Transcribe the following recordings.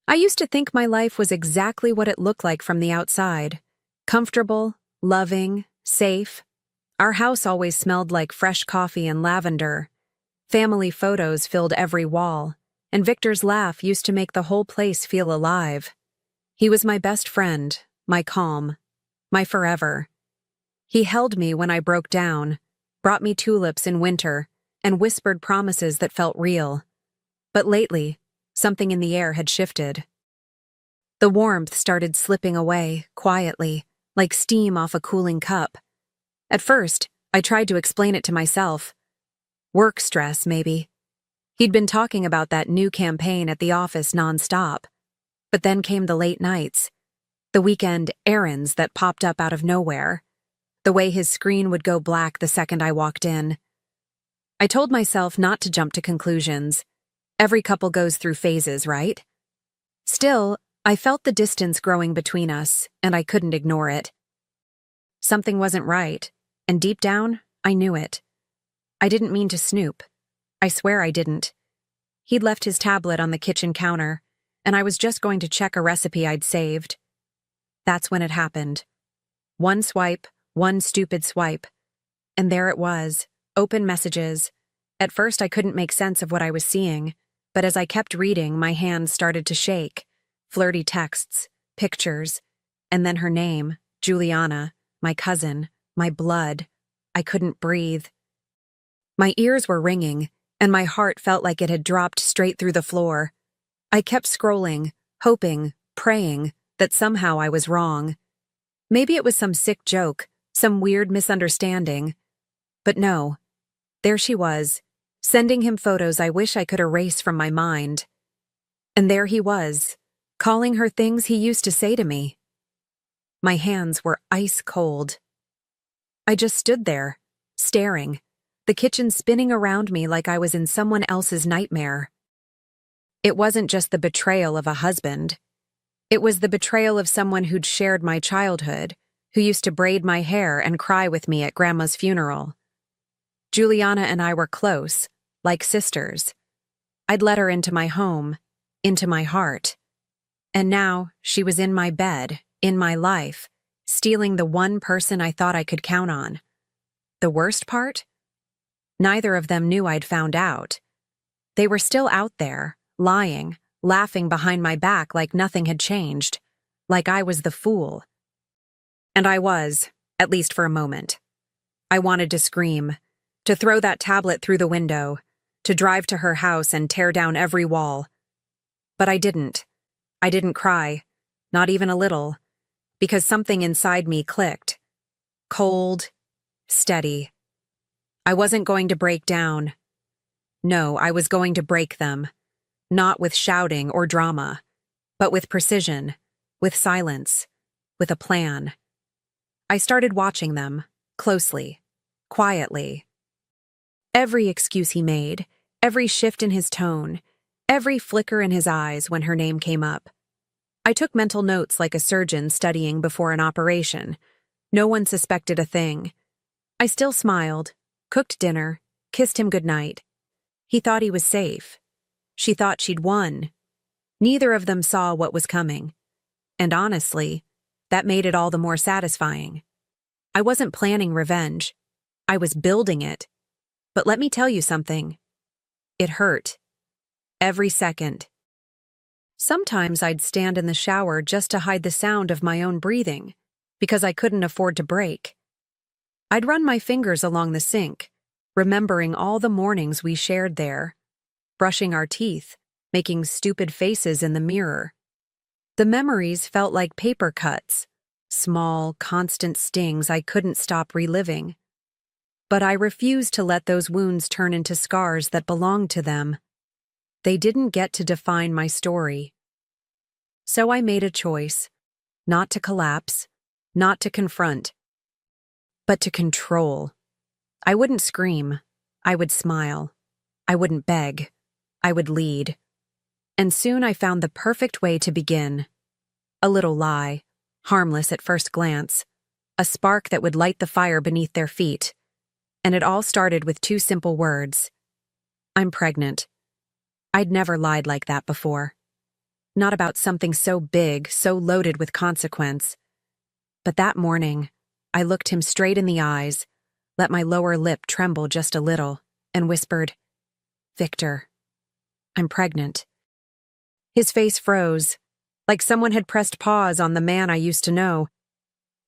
I used to think my life was exactly what it looked like from the outside. Comfortable, loving, safe. Our house always smelled like fresh coffee and lavender. Family photos filled every wall, and Victor's laugh used to make the whole place feel alive. He was my best friend, my calm, my forever. He held me when I broke down, brought me tulips in winter, and whispered promises that felt real. But lately, something in the air had shifted. The warmth started slipping away, quietly, like steam off a cooling cup. At first, I tried to explain it to myself. Work stress, maybe. He'd been talking about that new campaign at the office nonstop. But then came the late nights, the weekend errands that popped up out of nowhere, the way his screen would go black the second I walked in. I told myself not to jump to conclusions. Every couple goes through phases, right? Still, I felt the distance growing between us, and I couldn't ignore it. Something wasn't right, and deep down, I knew it. I didn't mean to snoop. I swear I didn't. He'd left his tablet on the kitchen counter, and I was just going to check a recipe I'd saved. That's when it happened. One swipe, one stupid swipe. And there it was, open messages. At first I couldn't make sense of what I was seeing, but as I kept reading, my hands started to shake. Flirty texts, pictures, and then her name, Juliana, my cousin, my blood. I couldn't breathe. My ears were ringing, and my heart felt like it had dropped straight through the floor. I kept scrolling, hoping, praying, that somehow I was wrong. Maybe it was some sick joke, some weird misunderstanding. But no. There she was, sending him photos I wish I could erase from my mind. And there he was, calling her things he used to say to me. My hands were ice cold. I just stood there, staring, the kitchen spinning around me like I was in someone else's nightmare. It wasn't just the betrayal of a husband. It was the betrayal of someone who'd shared my childhood, who used to braid my hair and cry with me at Grandma's funeral. Juliana and I were close, like sisters. I'd let her into my home, into my heart. And now she was in my bed, in my life, stealing the one person I thought I could count on. The worst part? Neither of them knew I'd found out. They were still out there, lying, laughing behind my back like nothing had changed, like I was the fool. And I was, at least for a moment. I wanted to scream, to throw that tablet through the window, to drive to her house and tear down every wall. But I didn't. I didn't cry, not even a little, because something inside me clicked. Cold, steady. I wasn't going to break down. No, I was going to break them. Not with shouting or drama, but with precision, with silence, with a plan. I started watching them, closely, quietly. Every excuse he made, every shift in his tone, every flicker in his eyes when her name came up. I took mental notes like a surgeon studying before an operation. No one suspected a thing. I still smiled, cooked dinner, kissed him goodnight. He thought he was safe. She thought she'd won. Neither of them saw what was coming. And honestly, that made it all the more satisfying. I wasn't planning revenge. I was building it. But let me tell you something. It hurt. Every second. Sometimes I'd stand in the shower just to hide the sound of my own breathing, because I couldn't afford to break. I'd run my fingers along the sink, remembering all the mornings we shared there, brushing our teeth, making stupid faces in the mirror. The memories felt like paper cuts, small, constant stings I couldn't stop reliving. But I refused to let those wounds turn into scars that belonged to them. They didn't get to define my story. So I made a choice, not to collapse, not to confront, but to control. I wouldn't scream. I would smile. I wouldn't beg. I would lead. And soon I found the perfect way to begin. A little lie, harmless at first glance, a spark that would light the fire beneath their feet. And it all started with two simple words. I'm pregnant. I'd never lied like that before. not about something so big, so loaded with consequence. But that morning, I looked him straight in the eyes, let my lower lip tremble just a little, and whispered, "Victor, I'm pregnant." His face froze, like someone had pressed pause on the man I used to know.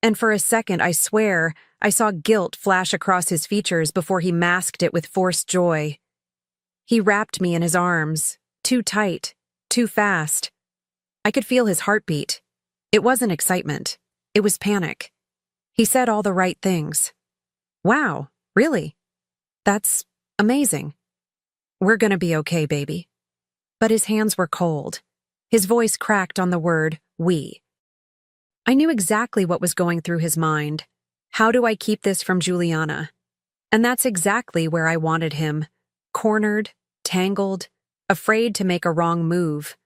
And for a second, I swear, I saw guilt flash across his features before he masked it with forced joy. He wrapped me in his arms, too tight, too fast. I could feel his heartbeat. It wasn't excitement. It was panic. He said all the right things. "Wow, really? That's amazing. We're gonna be okay, baby." But his hands were cold. His voice cracked on the word, "we." I knew exactly what was going through his mind. How do I keep this from Juliana? And that's exactly where I wanted him. Cornered, tangled, afraid to make a wrong move.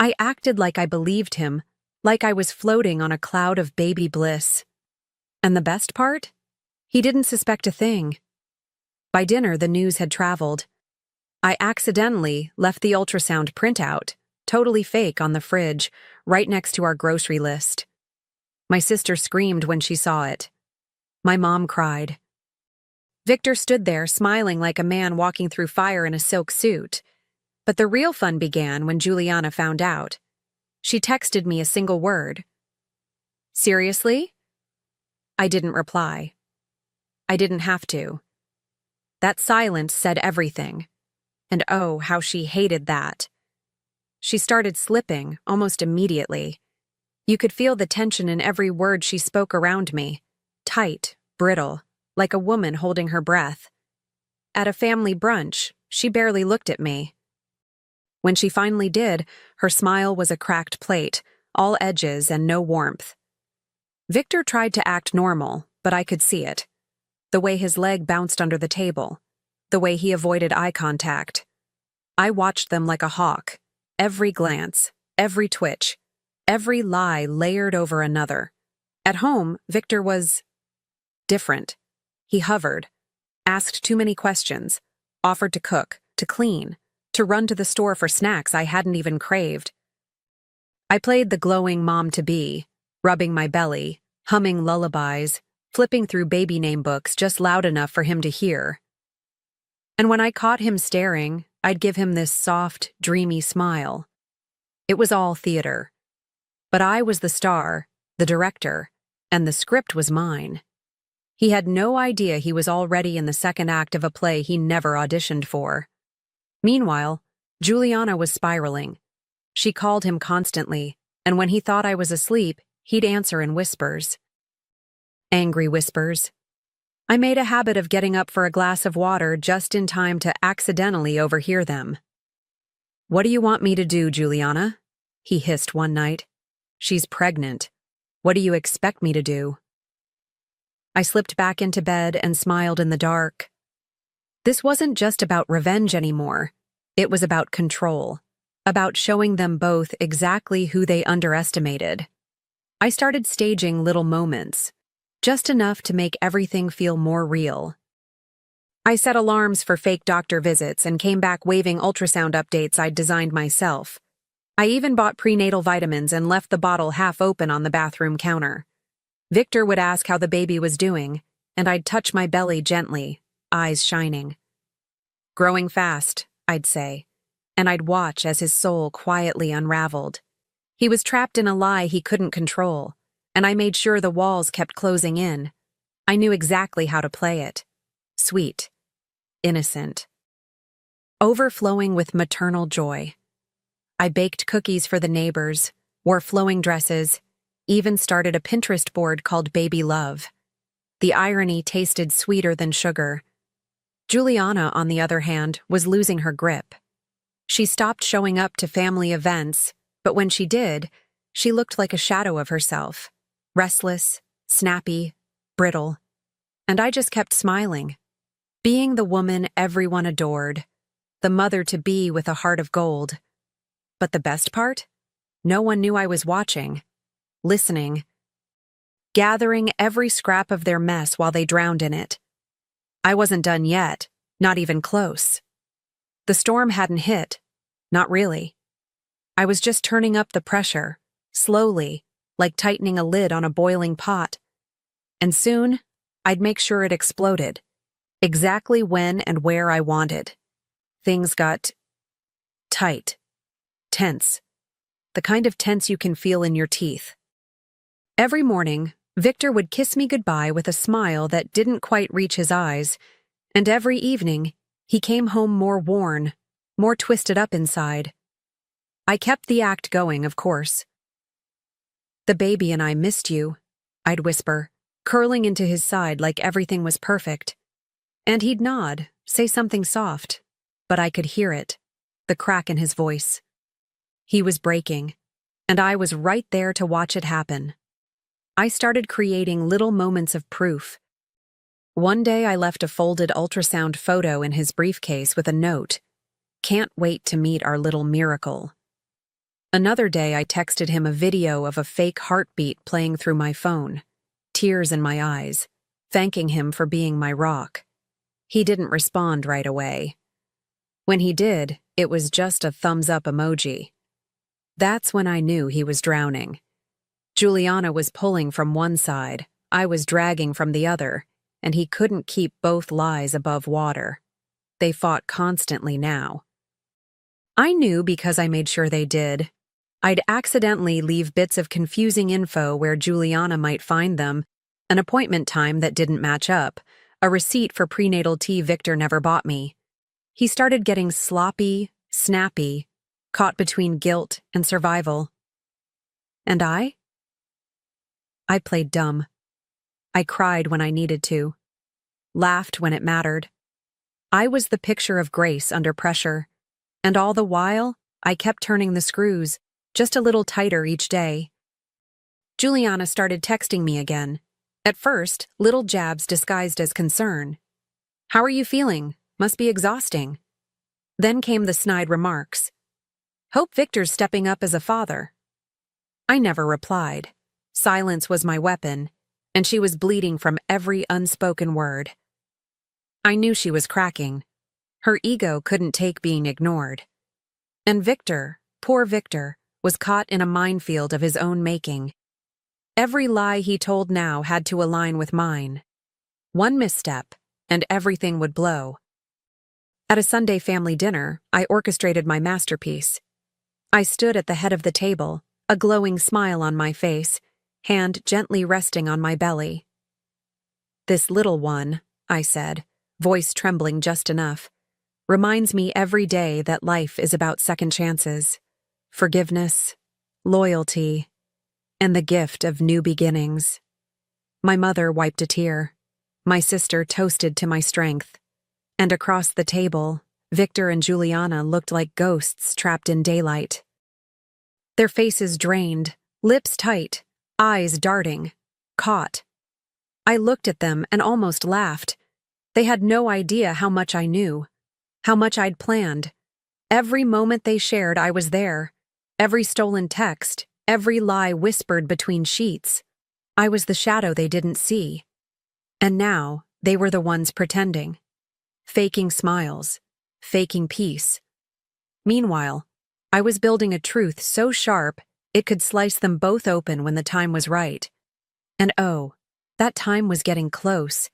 I acted like I believed him, like I was floating on a cloud of baby bliss. And the best part? He didn't suspect a thing. By dinner, the news had traveled. I accidentally left the ultrasound printout, totally fake, on the fridge, right next to our grocery list. My sister screamed when she saw it. My mom cried. Victor stood there, smiling like a man walking through fire in a silk suit. But the real fun began when Juliana found out. She texted me a single word. "Seriously?" I didn't reply. I didn't have to. That silence said everything. And oh, how she hated that. She started slipping almost immediately. You could feel the tension in every word she spoke around me. Tight, brittle, like a woman holding her breath. At a family brunch, she barely looked at me. When she finally did, her smile was a cracked plate, all edges and no warmth. Victor tried to act normal, but I could see it. The way his leg bounced under the table. The way he avoided eye contact. I watched them like a hawk. Every glance, every twitch, every lie layered over another. At home, Victor was different. He hovered, asked too many questions, offered to cook, to clean, to run to the store for snacks I hadn't even craved. I played the glowing mom-to-be, rubbing my belly, humming lullabies, flipping through baby name books just loud enough for him to hear. And when I caught him staring, I'd give him this soft, dreamy smile. It was all theater. But I was the star, the director, and the script was mine. He had no idea he was already in the second act of a play he never auditioned for. Meanwhile, Juliana was spiraling. She called him constantly, and when he thought I was asleep, he'd answer in whispers. Angry whispers. I made a habit of getting up for a glass of water just in time to accidentally overhear them. "What do you want me to do, Juliana?" he hissed one night. "She's pregnant. What do you expect me to do?" I slipped back into bed and smiled in the dark. This wasn't just about revenge anymore. It was about control, about showing them both exactly who they underestimated. I started staging little moments, just enough to make everything feel more real. I set alarms for fake doctor visits and came back waving ultrasound updates I'd designed myself. I even bought prenatal vitamins and left the bottle half open on the bathroom counter. Victor would ask how the baby was doing, and I'd touch my belly gently, eyes shining. "Growing fast," I'd say, and I'd watch as his soul quietly unraveled. He was trapped in a lie he couldn't control, and I made sure the walls kept closing in. I knew exactly how to play it. Sweet. Innocent. Overflowing with maternal joy. I baked cookies for the neighbors, wore flowing dresses, even started a Pinterest board called Baby Love. The irony tasted sweeter than sugar. Juliana, on the other hand, was losing her grip. She stopped showing up to family events, but when she did, she looked like a shadow of herself. Restless, snappy, brittle. And I just kept smiling. Being the woman everyone adored. The mother-to-be with a heart of gold. But the best part? No one knew I was watching. Listening. Gathering every scrap of their mess while they drowned in it. I wasn't done yet, not even close. The storm hadn't hit. Not really. I was just turning up the pressure, slowly, like tightening a lid on a boiling pot. And soon, I'd make sure it exploded, exactly when and where I wanted. Things got tight, tense, the kind of tense you can feel in your teeth. Every morning, Victor would kiss me goodbye with a smile that didn't quite reach his eyes, and every evening, he came home more worn, more twisted up inside. I kept the act going, of course. "The baby and I missed you," I'd whisper, curling into his side like everything was perfect. And he'd nod, say something soft, but I could hear it, the crack in his voice. He was breaking, and I was right there to watch it happen. I started creating little moments of proof. One day I left a folded ultrasound photo in his briefcase with a note, "Can't wait to meet our little miracle." Another day I texted him a video of a fake heartbeat playing through my phone, tears in my eyes, thanking him for being my rock. He didn't respond right away. When he did, it was just a thumbs-up emoji. That's when I knew he was drowning. Juliana was pulling from one side, I was dragging from the other, and he couldn't keep both lies above water. They fought constantly now. I knew because I made sure they did. I'd accidentally leave bits of confusing info where Juliana might find them, an appointment time that didn't match up, a receipt for prenatal tea Victor never bought me. He started getting sloppy, snappy, caught between guilt and survival. And I played dumb. I cried when I needed to, laughed when it mattered. I was the picture of grace under pressure, and all the while, I kept turning the screws, just a little tighter each day. Juliana started texting me again. At first, little jabs disguised as concern. "How are you feeling? Must be exhausting." Then came the snide remarks. "Hope Victor's stepping up as a father." I never replied. Silence was my weapon, and she was bleeding from every unspoken word. I knew she was cracking. Her ego couldn't take being ignored. And Victor, poor Victor, was caught in a minefield of his own making. Every lie he told now had to align with mine. One misstep, and everything would blow. At a Sunday family dinner, I orchestrated my masterpiece. I stood at the head of the table, a glowing smile on my face, hand gently resting on my belly. "This little one," I said, voice trembling just enough, "reminds me every day that life is about second chances, forgiveness, loyalty, and the gift of new beginnings." My mother wiped a tear. My sister toasted to my strength. And across the table, Victor and Juliana looked like ghosts trapped in daylight. Their faces drained, lips tight, eyes darting, caught. I looked at them and almost laughed. They had no idea how much I knew, how much I'd planned. Every moment they shared, I was there. Every stolen text, every lie whispered between sheets. I was the shadow they didn't see. And now, they were the ones pretending. Faking smiles, faking peace. Meanwhile, I was building a truth so sharp it could slice them both open when the time was right. And oh, that time was getting close.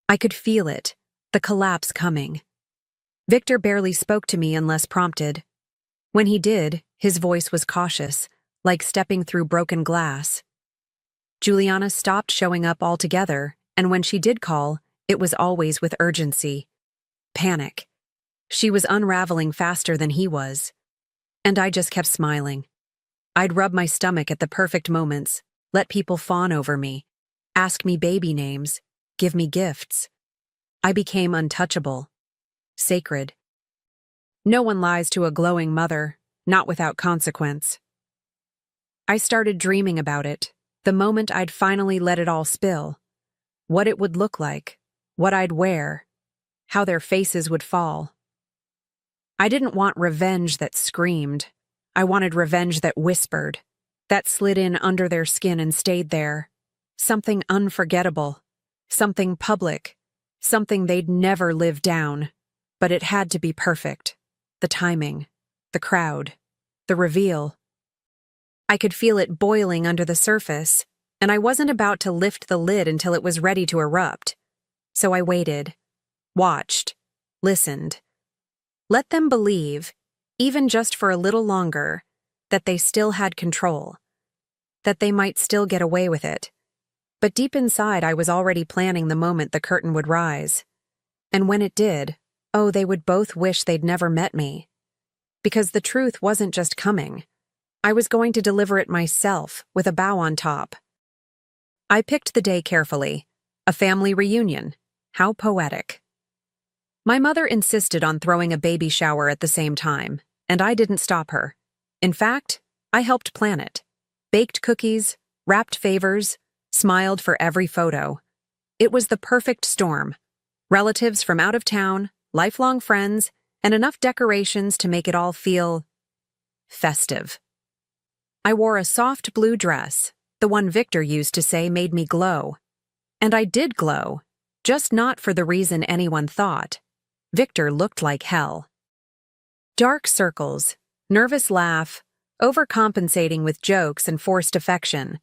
I could feel it, the collapse coming. Victor barely spoke to me unless prompted. When he did, his voice was cautious, like stepping through broken glass. Juliana stopped showing up altogether, and when she did call, it was always with urgency. Panic. She was unraveling faster than he was. And I just kept smiling. I'd rub my stomach at the perfect moments, let people fawn over me, ask me baby names, give me gifts. I became untouchable, sacred. No one lies to a glowing mother, not without consequence. I started dreaming about it, the moment I'd finally let it all spill. What it would look like, what I'd wear, how their faces would fall. I didn't want revenge that screamed. I wanted revenge that whispered, that slid in under their skin and stayed there. Something unforgettable, something public, something they'd never live down. But it had to be perfect. The timing, the crowd, The reveal. I could feel it boiling under the surface, and I wasn't about to lift the lid until it was ready to erupt. So I waited, watched, listened. Let them believe, even just for a little longer, that they still had control, that they might still get away with it. But deep inside, I was already planning the moment the curtain would rise. And when it did, oh, they would both wish they'd never met me. Because the truth wasn't just coming. I was going to deliver it myself, with a bow on top. I picked the day carefully. A family reunion. How poetic. My mother insisted on throwing a baby shower at the same time, and I didn't stop her. In fact, I helped plan it. Baked cookies, wrapped favors, smiled for every photo. It was the perfect storm. Relatives from out of town, lifelong friends, and enough decorations to make it all feel festive. I wore a soft blue dress, the one Victor used to say made me glow. And I did glow, just not for the reason anyone thought. Victor looked like hell. Dark circles, nervous laugh, overcompensating with jokes and forced affection.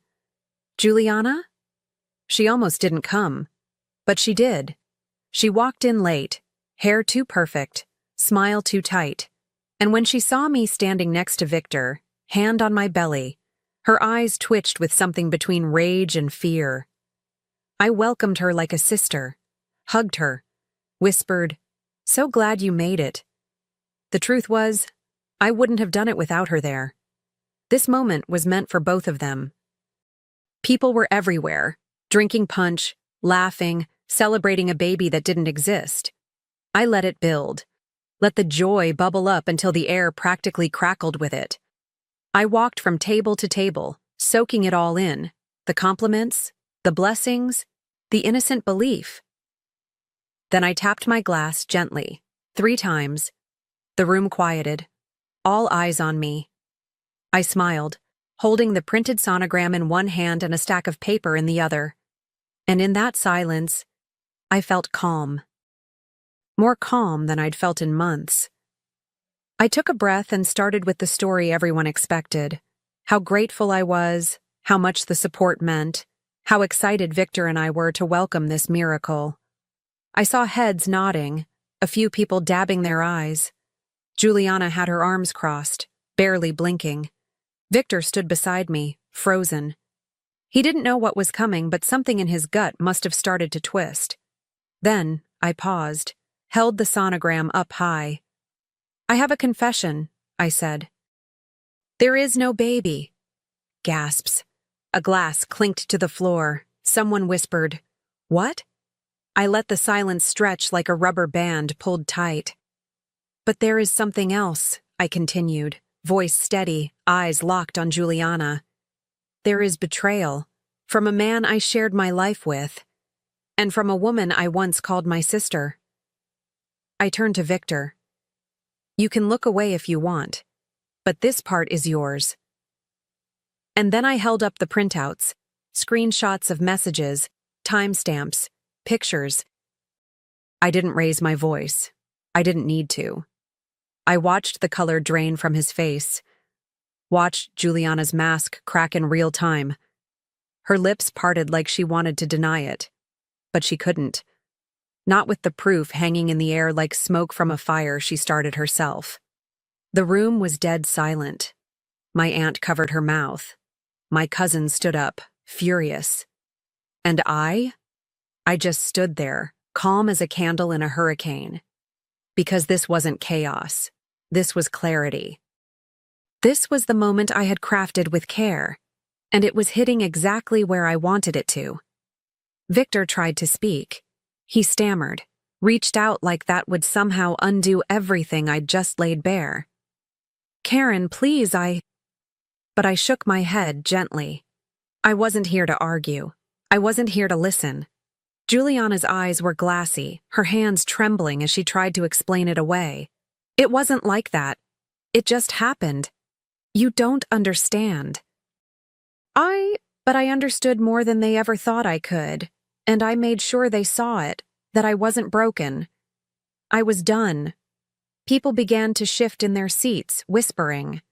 Juliana? She almost didn't come. But she did. She walked in late, hair too perfect, smile too tight. And when she saw me standing next to Victor, hand on my belly, her eyes twitched with something between rage and fear. I welcomed her like a sister, hugged her, whispered, "So glad you made it." The truth was, I wouldn't have done it without her there. This moment was meant for both of them. People were everywhere, drinking punch, laughing, celebrating a baby that didn't exist. I let it build. Let the joy bubble up until the air practically crackled with it. I walked from table to table, soaking it all in, the compliments, the blessings, the innocent belief. Then I tapped my glass gently, 3 times. The room quieted, all eyes on me. I smiled, holding the printed sonogram in one hand and a stack of paper in the other. And in that silence, I felt calm. More calm than I'd felt in months. I took a breath and started with the story everyone expected. How grateful I was, how much the support meant, how excited Victor and I were to welcome this miracle. I saw heads nodding, a few people dabbing their eyes. Juliana had her arms crossed, barely blinking. Victor stood beside me, frozen. He didn't know what was coming, but something in his gut must have started to twist. Then, I paused, held the sonogram up high. "I have a confession," I said. "There is no baby." Gasps. A glass clinked to the floor. Someone whispered, "What?" I let the silence stretch like a rubber band pulled tight. "But there is something else," I continued, voice steady, eyes locked on Juliana. "There is betrayal, from a man I shared my life with, and from a woman I once called my sister." I turned to Victor. "You can look away if you want, but this part is yours." And then I held up the printouts, screenshots of messages, timestamps, pictures. I didn't raise my voice. I didn't need to. I watched the color drain from his face, watched Juliana's mask crack in real time. Her lips parted like she wanted to deny it, but she couldn't. Not with the proof hanging in the air like smoke from a fire she started herself. The room was dead silent. My aunt covered her mouth. My cousin stood up, furious. And I just stood there, calm as a candle in a hurricane. Because this wasn't chaos. This was clarity. This was the moment I had crafted with care, and it was hitting exactly where I wanted it to. Victor tried to speak. He stammered, reached out like that would somehow undo everything I'd just laid bare. "Karen, please, But I shook my head gently. I wasn't here to argue. I wasn't here to listen. Juliana's eyes were glassy, her hands trembling as she tried to explain it away. "It wasn't like that. It just happened. You don't understand." But I understood more than they ever thought I could, and I made sure they saw it, that I wasn't broken. I was done. People began to shift in their seats, whispering,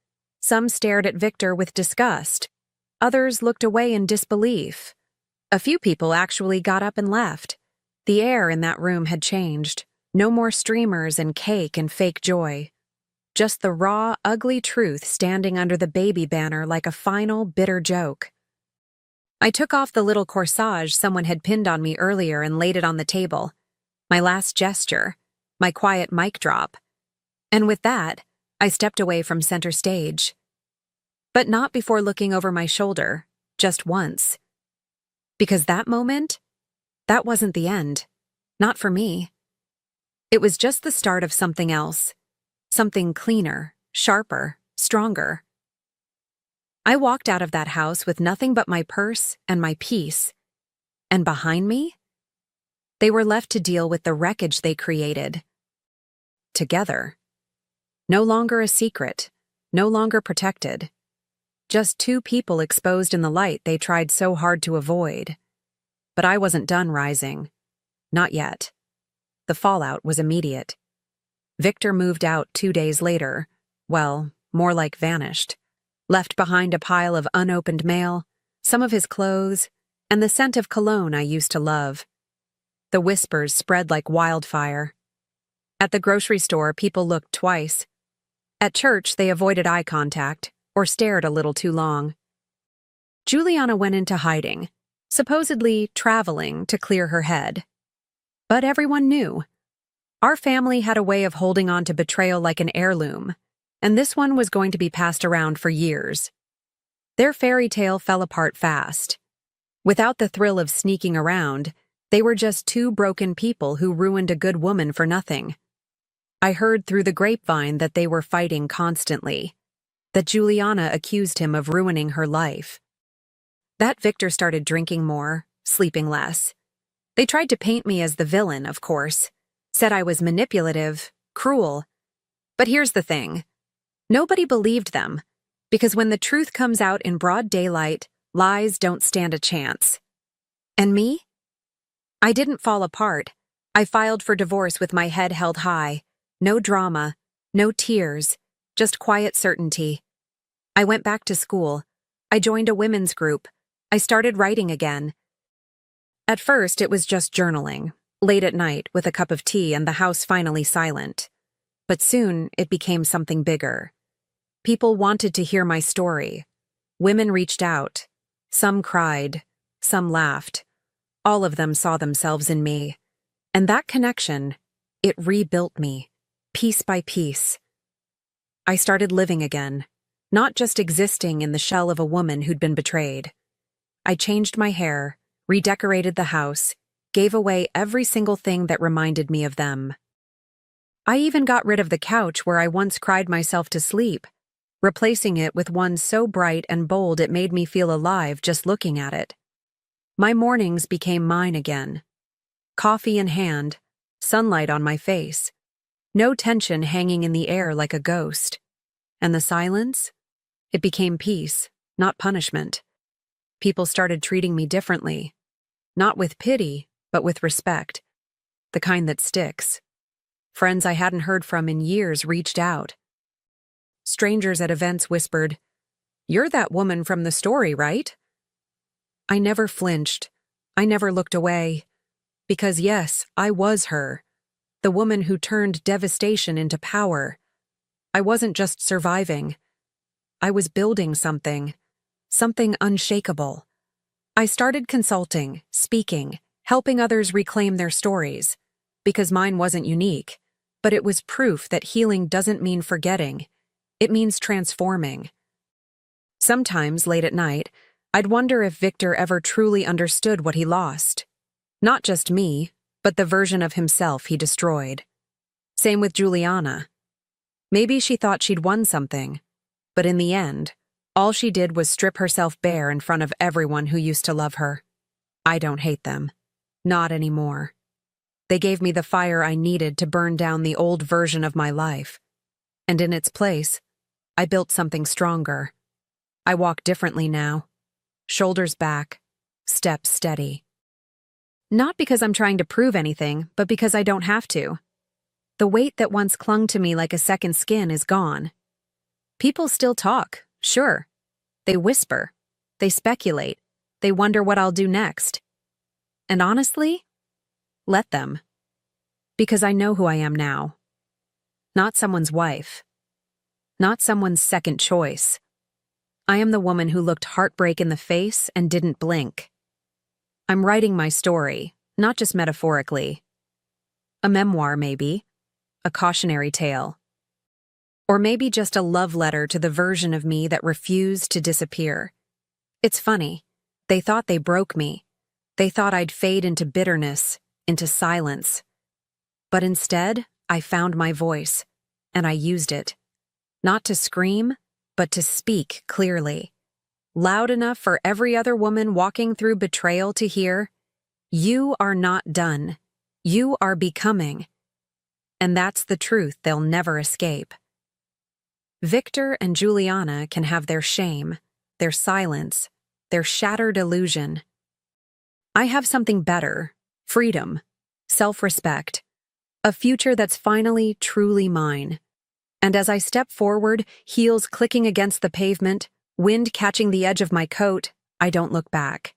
Some stared at Victor with disgust. Others looked away in disbelief. A few people actually got up and left. The air in that room had changed. No more streamers and cake and fake joy. Just the raw, ugly truth standing under the baby banner like a final, bitter joke. I took off the little corsage someone had pinned on me earlier and laid it on the table. My last gesture. My quiet mic drop. And with that, I stepped away from center stage. But not before looking over my shoulder, just once. Because that moment, that wasn't the end. Not for me. It was just the start of something else. Something cleaner, sharper, stronger. I walked out of that house with nothing but my purse and my peace. And behind me, they were left to deal with the wreckage they created. Together. No longer a secret, no longer protected. Just two people exposed in the light they tried so hard to avoid. But I wasn't done rising. Not yet. The fallout was immediate. Victor moved out 2 days later. Well, more like vanished. Left behind a pile of unopened mail, some of his clothes, and the scent of cologne I used to love. The whispers spread like wildfire. At the grocery store, people looked twice. At church, they avoided eye contact or stared a little too long. Juliana went into hiding, supposedly traveling to clear her head. But everyone knew. Our family had a way of holding on to betrayal like an heirloom, and this one was going to be passed around for years. Their fairy tale fell apart fast. Without the thrill of sneaking around, they were just two broken people who ruined a good woman for nothing. I heard through the grapevine that they were fighting constantly, that Juliana accused him of ruining her life. That Victor started drinking more, sleeping less. They tried to paint me as the villain, of course, said I was manipulative, cruel. But here's the thing. Nobody believed them, because when the truth comes out in broad daylight, lies don't stand a chance. And me? I didn't fall apart. I filed for divorce with my head held high. No drama, no tears, just quiet certainty. I went back to school. I joined a women's group. I started writing again. At first, it was just journaling, late at night with a cup of tea and the house finally silent. But soon, it became something bigger. People wanted to hear my story. Women reached out. Some cried. Some laughed. All of them saw themselves in me. And that connection, it rebuilt me. Piece by piece. I started living again, not just existing in the shell of a woman who'd been betrayed. I changed my hair, redecorated the house, gave away every single thing that reminded me of them. I even got rid of the couch where I once cried myself to sleep, replacing it with one so bright and bold it made me feel alive just looking at it. My mornings became mine again. Coffee in hand, sunlight on my face. No tension hanging in the air like a ghost. And the silence? It became peace, not punishment. People started treating me differently. Not with pity, but with respect. The kind that sticks. Friends I hadn't heard from in years reached out. Strangers at events whispered, "You're that woman from the story, right?" I never flinched. I never looked away. Because yes, I was her. The woman who turned devastation into power. I wasn't just surviving. I was building something unshakable. I started consulting, speaking, helping others reclaim their stories. Because mine wasn't unique, but it was proof that healing doesn't mean forgetting. It means transforming. Sometimes, late at night, I'd wonder if Victor ever truly understood what he lost. Not just me, but the version of himself he destroyed. Same with Juliana. Maybe she thought she'd won something, but in the end, all she did was strip herself bare in front of everyone who used to love her. I don't hate them. Not anymore. They gave me the fire I needed to burn down the old version of my life. And in its place, I built something stronger. I walk differently now. Shoulders back, steps steady. Not because I'm trying to prove anything, but because I don't have to. The weight that once clung to me like a second skin is gone. People still talk, sure. They whisper. They speculate. They wonder what I'll do next. And honestly, let them. Because I know who I am now. Not someone's wife. Not someone's second choice. I am the woman who looked heartbreak in the face and didn't blink. I'm writing my story, not just metaphorically. A memoir, maybe. A cautionary tale. Or maybe just a love letter to the version of me that refused to disappear. It's funny. They thought they broke me. They thought I'd fade into bitterness, into silence. But instead, I found my voice, and I used it. Not to scream, but to speak clearly. Loud enough for every other woman walking through betrayal to hear, "You are not done. You are becoming." And that's the truth they'll never escape. Victor and Juliana can have their shame, their silence, their shattered illusion. I have something better: freedom, self-respect, a future that's finally truly mine. And as I step forward, heels clicking against the pavement, wind catching the edge of my coat, I don't look back.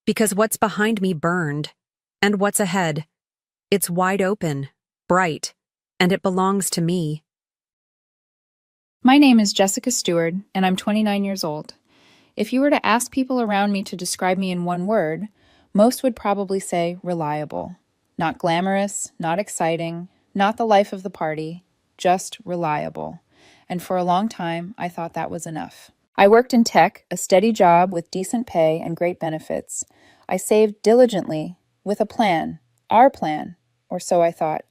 Because what's behind me burned, and what's ahead, it's wide open, bright, and it belongs to me. My name is Jessica Stewart, and I'm 29 years old. If you were to ask people around me to describe me in one word, most would probably say reliable. Not glamorous, not exciting, not the life of the party, just reliable. And for a long time, I thought that was enough. I worked in tech, a steady job with decent pay and great benefits. I saved diligently, with a plan, our plan, or so I thought.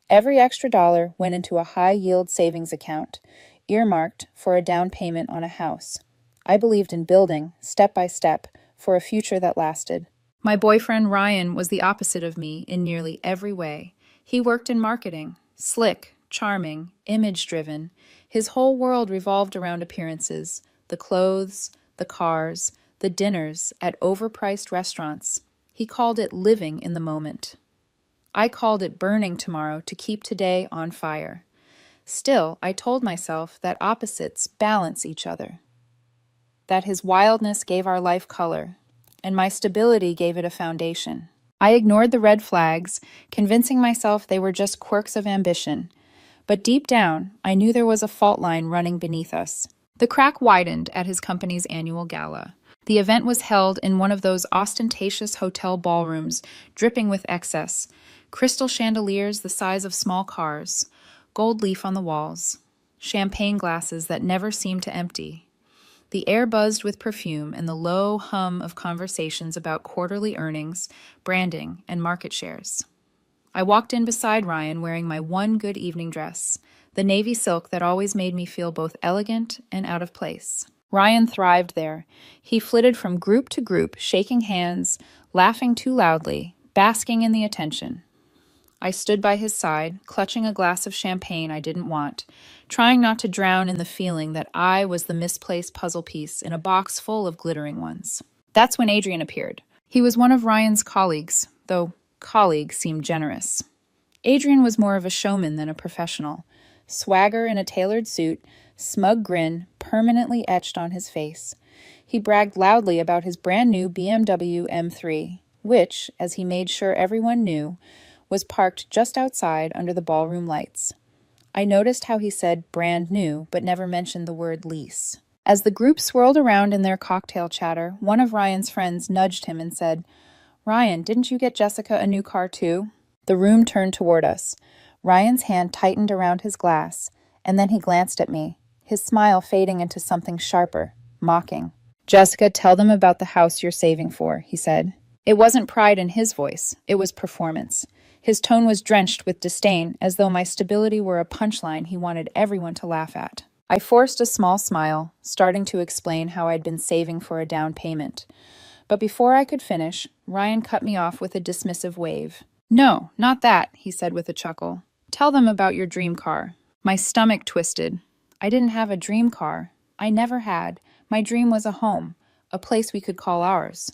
Every extra dollar went into a high-yield savings account, earmarked for a down payment on a house. I believed in building, step by step, for a future that lasted. My boyfriend Ryan was the opposite of me in nearly every way. He worked in marketing, slick, charming, image-driven. His whole world revolved around appearances, the clothes, the cars, the dinners at overpriced restaurants. He called it living in the moment. I called it burning tomorrow to keep today on fire. Still, I told myself that opposites balance each other. That his wildness gave our life color, and my stability gave it a foundation. I ignored the red flags, convincing myself they were just quirks of ambition. But deep down, I knew there was a fault line running beneath us. The crack widened at his company's annual gala. The event was held in one of those ostentatious hotel ballrooms, dripping with excess, crystal chandeliers the size of small cars, gold leaf on the walls, champagne glasses that never seemed to empty. The air buzzed with perfume and the low hum of conversations about quarterly earnings, branding, and market shares. I walked in beside Ryan wearing my one good evening dress, the navy silk that always made me feel both elegant and out of place. Ryan thrived there. He flitted from group to group, shaking hands, laughing too loudly, basking in the attention. I stood by his side, clutching a glass of champagne I didn't want, trying not to drown in the feeling that I was the misplaced puzzle piece in a box full of glittering ones. That's when Adrian appeared. He was one of Ryan's colleagues, though colleague seemed generous. Adrian was more of a showman than a professional. Swagger in a tailored suit, smug grin permanently etched on his face. He bragged loudly about his brand new BMW M3, which, as he made sure everyone knew, was parked just outside under the ballroom lights. I noticed how he said brand new, but never mentioned the word lease. As the group swirled around in their cocktail chatter, one of Ryan's friends nudged him and said, "Ryan, didn't you get Jessica a new car too?" The room turned toward us. Ryan's hand tightened around his glass, and then he glanced at me, his smile fading into something sharper, mocking. "Jessica, tell them about the house you're saving for," he said. It wasn't pride in his voice, it was performance. His tone was drenched with disdain, as though my stability were a punchline he wanted everyone to laugh at. I forced a small smile, starting to explain how I'd been saving for a down payment. But before I could finish, Ryan cut me off with a dismissive wave. "No, not that," he said with a chuckle. "Tell them about your dream car." My stomach twisted. I didn't have a dream car. I never had. My dream was a home, a place we could call ours.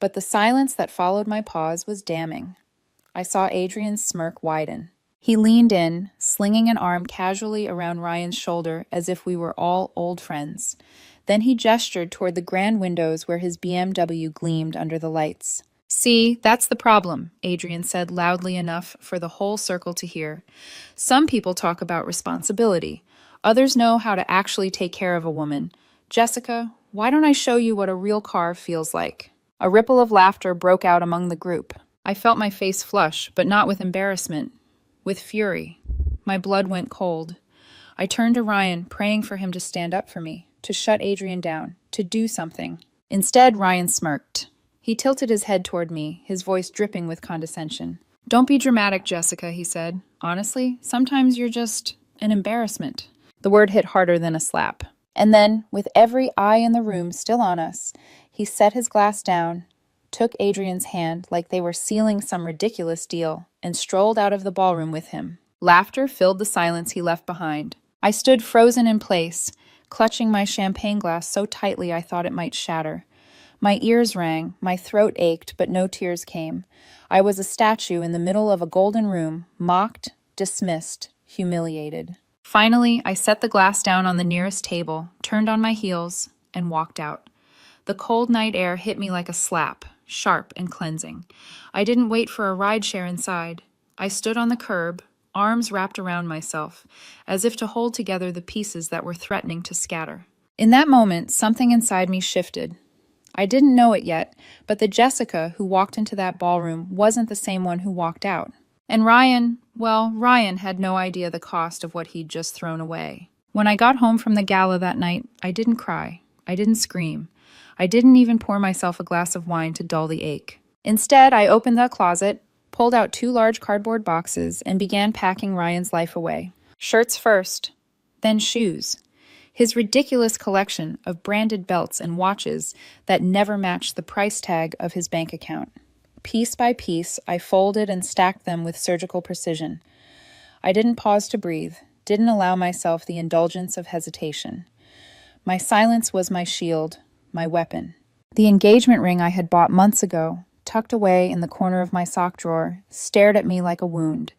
But the silence that followed my pause was damning. I saw Adrian's smirk widen. He leaned in, slinging an arm casually around Ryan's shoulder as if we were all old friends. Then he gestured toward the grand windows where his BMW gleamed under the lights. "See, that's the problem," Adrian said loudly enough for the whole circle to hear. "Some people talk about responsibility. Others know how to actually take care of a woman. Jessica, why don't I show you what a real car feels like?" A ripple of laughter broke out among the group. I felt my face flush, but not with embarrassment, with fury. My blood went cold. I turned to Ryan, praying for him to stand up for me, to shut Adrian down, to do something. Instead, Ryan smirked. He tilted his head toward me, his voice dripping with condescension. "Don't be dramatic, Jessica," he said. "Honestly, sometimes you're just an embarrassment." The word hit harder than a slap. And then, with every eye in the room still on us, he set his glass down, took Adrian's hand like they were sealing some ridiculous deal, and strolled out of the ballroom with him. Laughter filled the silence he left behind. I stood frozen in place, clutching my champagne glass so tightly I thought it might shatter. My ears rang, my throat ached, but no tears came. I was a statue in the middle of a golden room, mocked, dismissed, humiliated. Finally, I set the glass down on the nearest table, turned on my heels, and walked out. The cold night air hit me like a slap, sharp and cleansing. I didn't wait for a rideshare inside. I stood on the curb, arms wrapped around myself, as if to hold together the pieces that were threatening to scatter. In that moment, something inside me shifted. I didn't know it yet, but the Jessica who walked into that ballroom wasn't the same one who walked out. And Ryan had no idea the cost of what he'd just thrown away. When I got home from the gala that night, I didn't cry. I didn't scream. I didn't even pour myself a glass of wine to dull the ache. Instead, I opened the closet, pulled out 2 large cardboard boxes, and began packing Ryan's life away. Shirts first, then shoes. His ridiculous collection of branded belts and watches that never matched the price tag of his bank account. Piece by piece, I folded and stacked them with surgical precision. I didn't pause to breathe, didn't allow myself the indulgence of hesitation. My silence was my shield, my weapon. The engagement ring I had bought months ago, tucked away in the corner of my sock drawer, stared at me like a wound.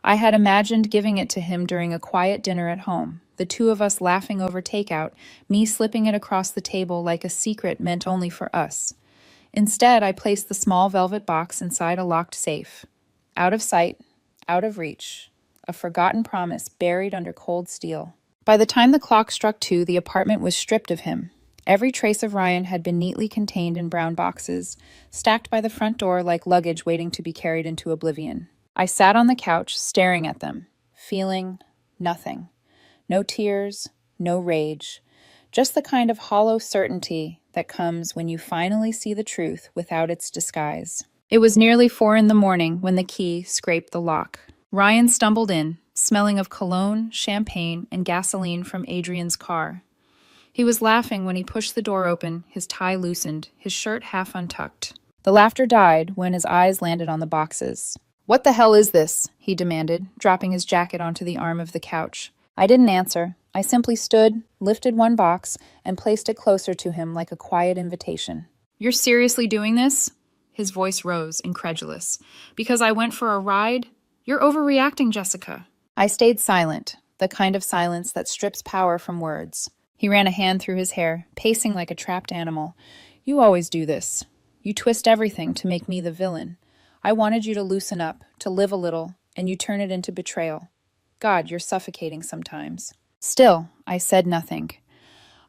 I had imagined giving it to him during a quiet dinner at home, the 2 of us laughing over takeout, me slipping it across the table like a secret meant only for us. Instead, I placed the small velvet box inside a locked safe. Out of sight, out of reach, a forgotten promise buried under cold steel. By the time the clock struck 2, the apartment was stripped of him. Every trace of Ryan had been neatly contained in brown boxes, stacked by the front door like luggage waiting to be carried into oblivion. I sat on the couch, staring at them, feeling nothing. No tears, no rage, just the kind of hollow certainty that comes when you finally see the truth without its disguise. It was nearly 4 in the morning when the key scraped the lock. Ryan stumbled in, smelling of cologne, champagne, and gasoline from Adrian's car. He was laughing when he pushed the door open, his tie loosened, his shirt half untucked. The laughter died when his eyes landed on the boxes. "What the hell is this?" he demanded, dropping his jacket onto the arm of the couch. I didn't answer. I simply stood, lifted one box, and placed it closer to him like a quiet invitation. "You're seriously doing this?" His voice rose, incredulous. "Because I went for a ride? You're overreacting, Jessica." I stayed silent, the kind of silence that strips power from words. He ran a hand through his hair, pacing like a trapped animal. "You always do this. You twist everything to make me the villain. I wanted you to loosen up, to live a little, and you turn it into betrayal. God, you're suffocating sometimes." Still, I said nothing.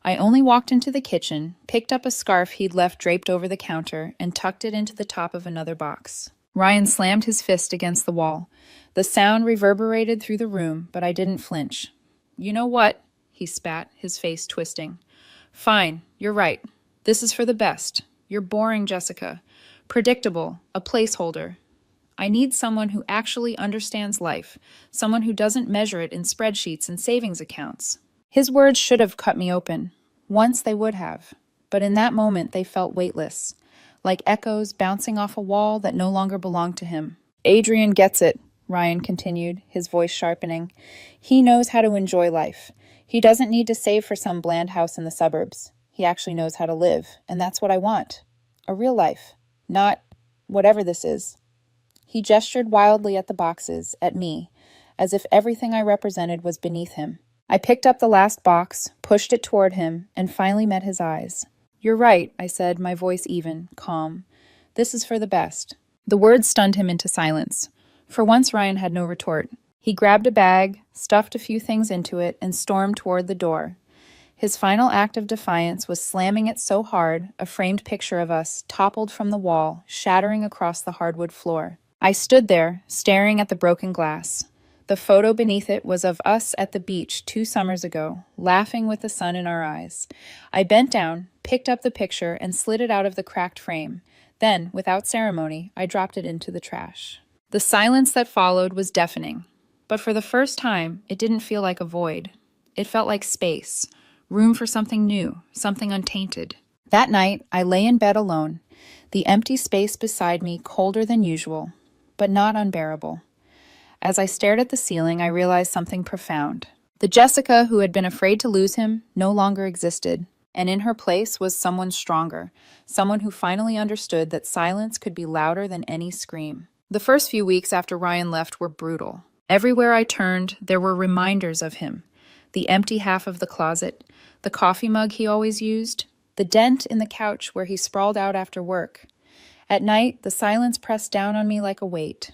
I only walked into the kitchen, picked up a scarf he'd left draped over the counter, and tucked it into the top of another box. Ryan slammed his fist against the wall. The sound reverberated through the room, but I didn't flinch. "You know what?" he spat, his face twisting. "Fine, you're right. This is for the best. You're boring, Jessica. Predictable, a placeholder. I need someone who actually understands life, someone who doesn't measure it in spreadsheets and savings accounts." His words should have cut me open. Once they would have. But in that moment they felt weightless, like echoes bouncing off a wall that no longer belonged to him. "Adrian gets it," Ryan continued, his voice sharpening. "He knows how to enjoy life. He doesn't need to save for some bland house in the suburbs. He actually knows how to live, and that's what I want. A real life. Not whatever this is." He gestured wildly at the boxes, at me, as if everything I represented was beneath him. I picked up the last box, pushed it toward him, and finally met his eyes. "You're right," I said, my voice even, calm. "This is for the best." The words stunned him into silence. For once, Ryan had no retort. He grabbed a bag, stuffed a few things into it, and stormed toward the door. His final act of defiance was slamming it so hard, a framed picture of us toppled from the wall, shattering across the hardwood floor. I stood there, staring at the broken glass. The photo beneath it was of us at the beach 2 summers ago, laughing with the sun in our eyes. I bent down, picked up the picture, and slid it out of the cracked frame. Then, without ceremony, I dropped it into the trash. The silence that followed was deafening. But for the first time, it didn't feel like a void. It felt like space, room for something new, something untainted. That night, I lay in bed alone, the empty space beside me colder than usual, but not unbearable. As I stared at the ceiling, I realized something profound. The Jessica who had been afraid to lose him no longer existed, and in her place was someone stronger, someone who finally understood that silence could be louder than any scream. The first few weeks after Ryan left were brutal. Everywhere I turned, there were reminders of him. The empty half of the closet, the coffee mug he always used, the dent in the couch where he sprawled out after work. At night, the silence pressed down on me like a weight.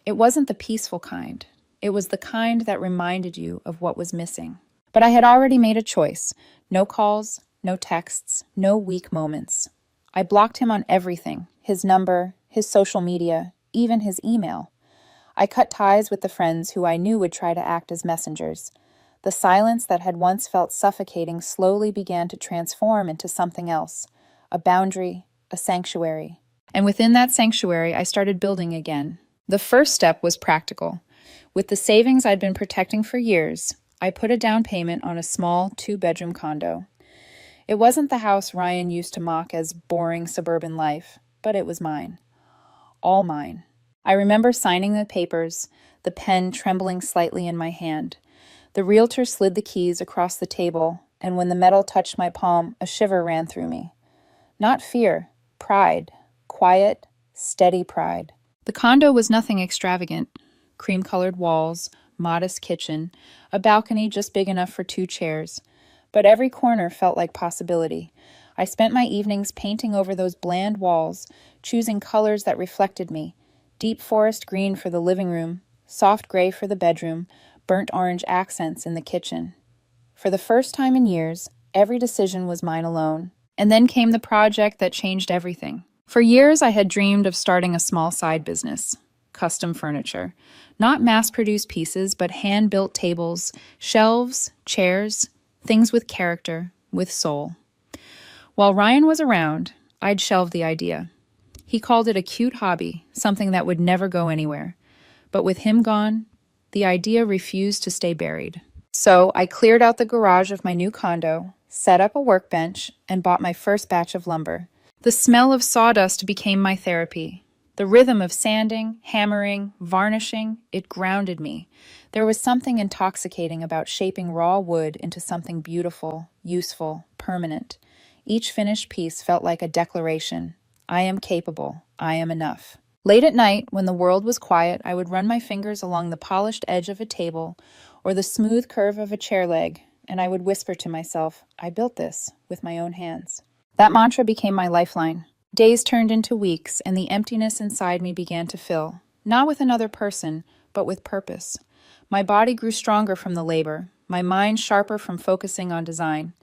It wasn't the peaceful kind. It was the kind that reminded you of what was missing. But I had already made a choice. No calls, no texts, no weak moments. I blocked him on everything, his number, his social media, even his email. I cut ties with the friends who I knew would try to act as messengers. The silence that had once felt suffocating slowly began to transform into something else, a boundary, a sanctuary. And within that sanctuary, I started building again. The first step was practical. With the savings I'd been protecting for years, I put a down payment on a small 2-bedroom condo. It wasn't the house Ryan used to mock as boring suburban life, but it was mine. All mine. I remember signing the papers, the pen trembling slightly in my hand. The realtor slid the keys across the table, and when the metal touched my palm, a shiver ran through me. Not fear, pride. Quiet, steady pride. The condo was nothing extravagant. Cream-colored walls, modest kitchen, a balcony just big enough for 2 chairs. But every corner felt like possibility. I spent my evenings painting over those bland walls, choosing colors that reflected me. Deep forest green for the living room, soft gray for the bedroom, burnt orange accents in the kitchen. For the first time in years, every decision was mine alone. And then came the project that changed everything. For years, I had dreamed of starting a small side business. Custom furniture. Not mass-produced pieces, but hand-built tables, shelves, chairs, things with character, with soul. While Ryan was around, I'd shelved the idea. He called it a cute hobby, something that would never go anywhere. But with him gone, the idea refused to stay buried. So I cleared out the garage of my new condo, set up a workbench, and bought my first batch of lumber. The smell of sawdust became my therapy. The rhythm of sanding, hammering, varnishing, it grounded me. There was something intoxicating about shaping raw wood into something beautiful, useful, permanent. Each finished piece felt like a declaration. I am capable. I am enough. Late at night, when the world was quiet, I would run my fingers along the polished edge of a table or the smooth curve of a chair leg, and I would whisper to myself, I built this with my own hands. That mantra became my lifeline. Days turned into weeks, and the emptiness inside me began to fill, not with another person, but with purpose. My body grew stronger from the labor, my mind sharper from focusing on design.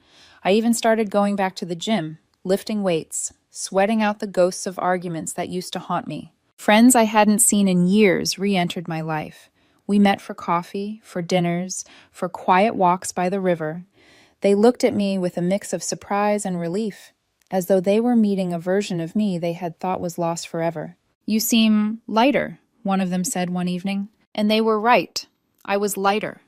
I even started going back to the gym, lifting weights, sweating out the ghosts of arguments that used to haunt me. Friends I hadn't seen in years re-entered my life. We met for coffee, for dinners, for quiet walks by the river. They looked at me with a mix of surprise and relief, as though they were meeting a version of me they had thought was lost forever. You seem lighter, one of them said one evening. And they were right. I was lighter.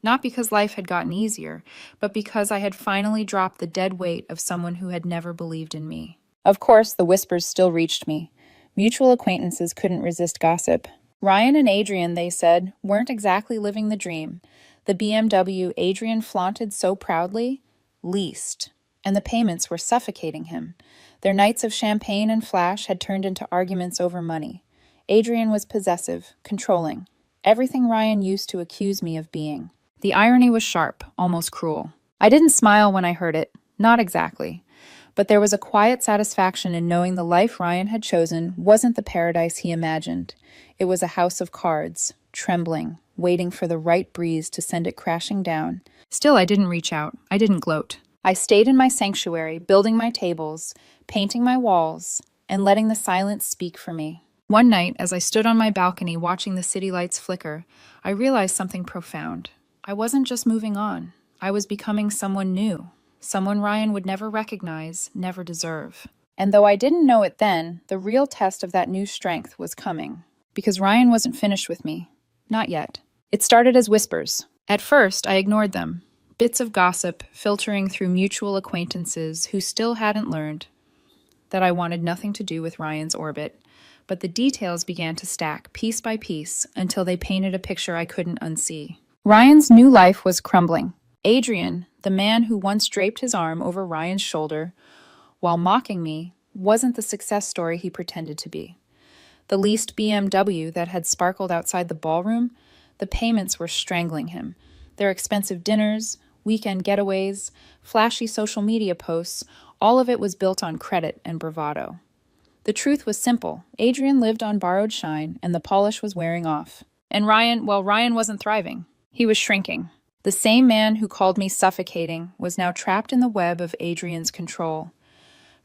Not because life had gotten easier, but because I had finally dropped the dead weight of someone who had never believed in me. Of course, the whispers still reached me. Mutual acquaintances couldn't resist gossip. Ryan and Adrian, they said, weren't exactly living the dream. The BMW Adrian flaunted so proudly, leased. And the payments were suffocating him. Their nights of champagne and flash had turned into arguments over money. Adrian was possessive, controlling. Everything Ryan used to accuse me of being. The irony was sharp, almost cruel. I didn't smile when I heard it. Not exactly. But there was a quiet satisfaction in knowing the life Ryan had chosen wasn't the paradise he imagined. It was a house of cards, trembling, waiting for the right breeze to send it crashing down. Still, I didn't reach out. I didn't gloat. I stayed in my sanctuary, building my tables, painting my walls, and letting the silence speak for me. One night, as I stood on my balcony watching the city lights flicker, I realized something profound. I wasn't just moving on. I was becoming someone new. Someone Ryan would never recognize, never deserve. And though I didn't know it then, the real test of that new strength was coming. Because Ryan wasn't finished with me. Not yet. It started as whispers. At first, I ignored them. Bits of gossip filtering through mutual acquaintances who still hadn't learned that I wanted nothing to do with Ryan's orbit. But the details began to stack piece by piece until they painted a picture I couldn't unsee. Ryan's new life was crumbling. Adrian, the man who once draped his arm over Ryan's shoulder while mocking me, wasn't the success story he pretended to be. The leased BMW that had sparkled outside the ballroom, the payments were strangling him. Their expensive dinners, weekend getaways, flashy social media posts, all of it was built on credit and bravado. The truth was simple. Adrian lived on borrowed shine, and the polish was wearing off. And Ryan wasn't thriving. He was shrinking. The same man who called me suffocating was now trapped in the web of Adrian's control.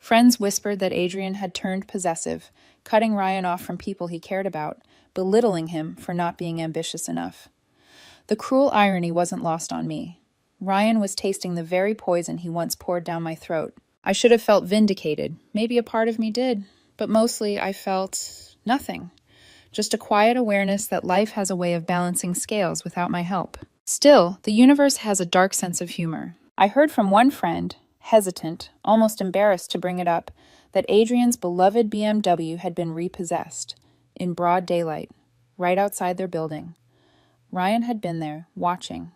Friends whispered that Adrian had turned possessive, cutting Ryan off from people he cared about, belittling him for not being ambitious enough. The cruel irony wasn't lost on me. Ryan was tasting the very poison he once poured down my throat. I should have felt vindicated. Maybe a part of me did, but mostly I felt nothing. Just a quiet awareness that life has a way of balancing scales without my help. Still, the universe has a dark sense of humor. I heard from one friend, hesitant, almost embarrassed to bring it up, that Adrian's beloved BMW had been repossessed, in broad daylight, right outside their building. Ryan had been there, watching,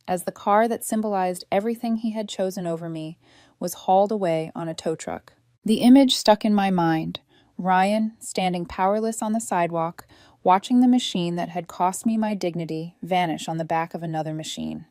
as the car that symbolized everything he had chosen over me was hauled away on a tow truck. The image stuck in my mind, Ryan standing powerless on the sidewalk, watching the machine that had cost me my dignity vanish on the back of another machine.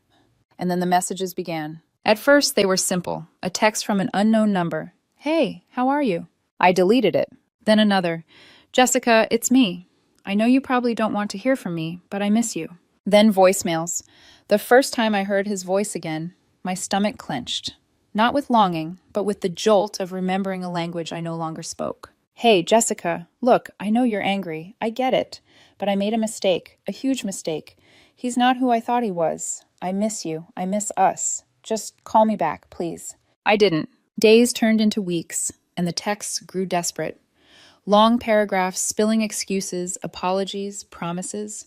And then the messages began. At first, they were simple. A text from an unknown number. Hey, how are you? I deleted it. Then another. Jessica, it's me. I know you probably don't want to hear from me, but I miss you. Then voicemails. The first time I heard his voice again, my stomach clenched. Not with longing, but with the jolt of remembering a language I no longer spoke. Hey, Jessica, look, I know you're angry. I get it. But I made a mistake, a huge mistake. He's not who I thought he was. I miss you. I miss us. Just call me back, please. I didn't. Days turned into weeks, and the texts grew desperate. Long paragraphs spilling excuses, apologies, promises.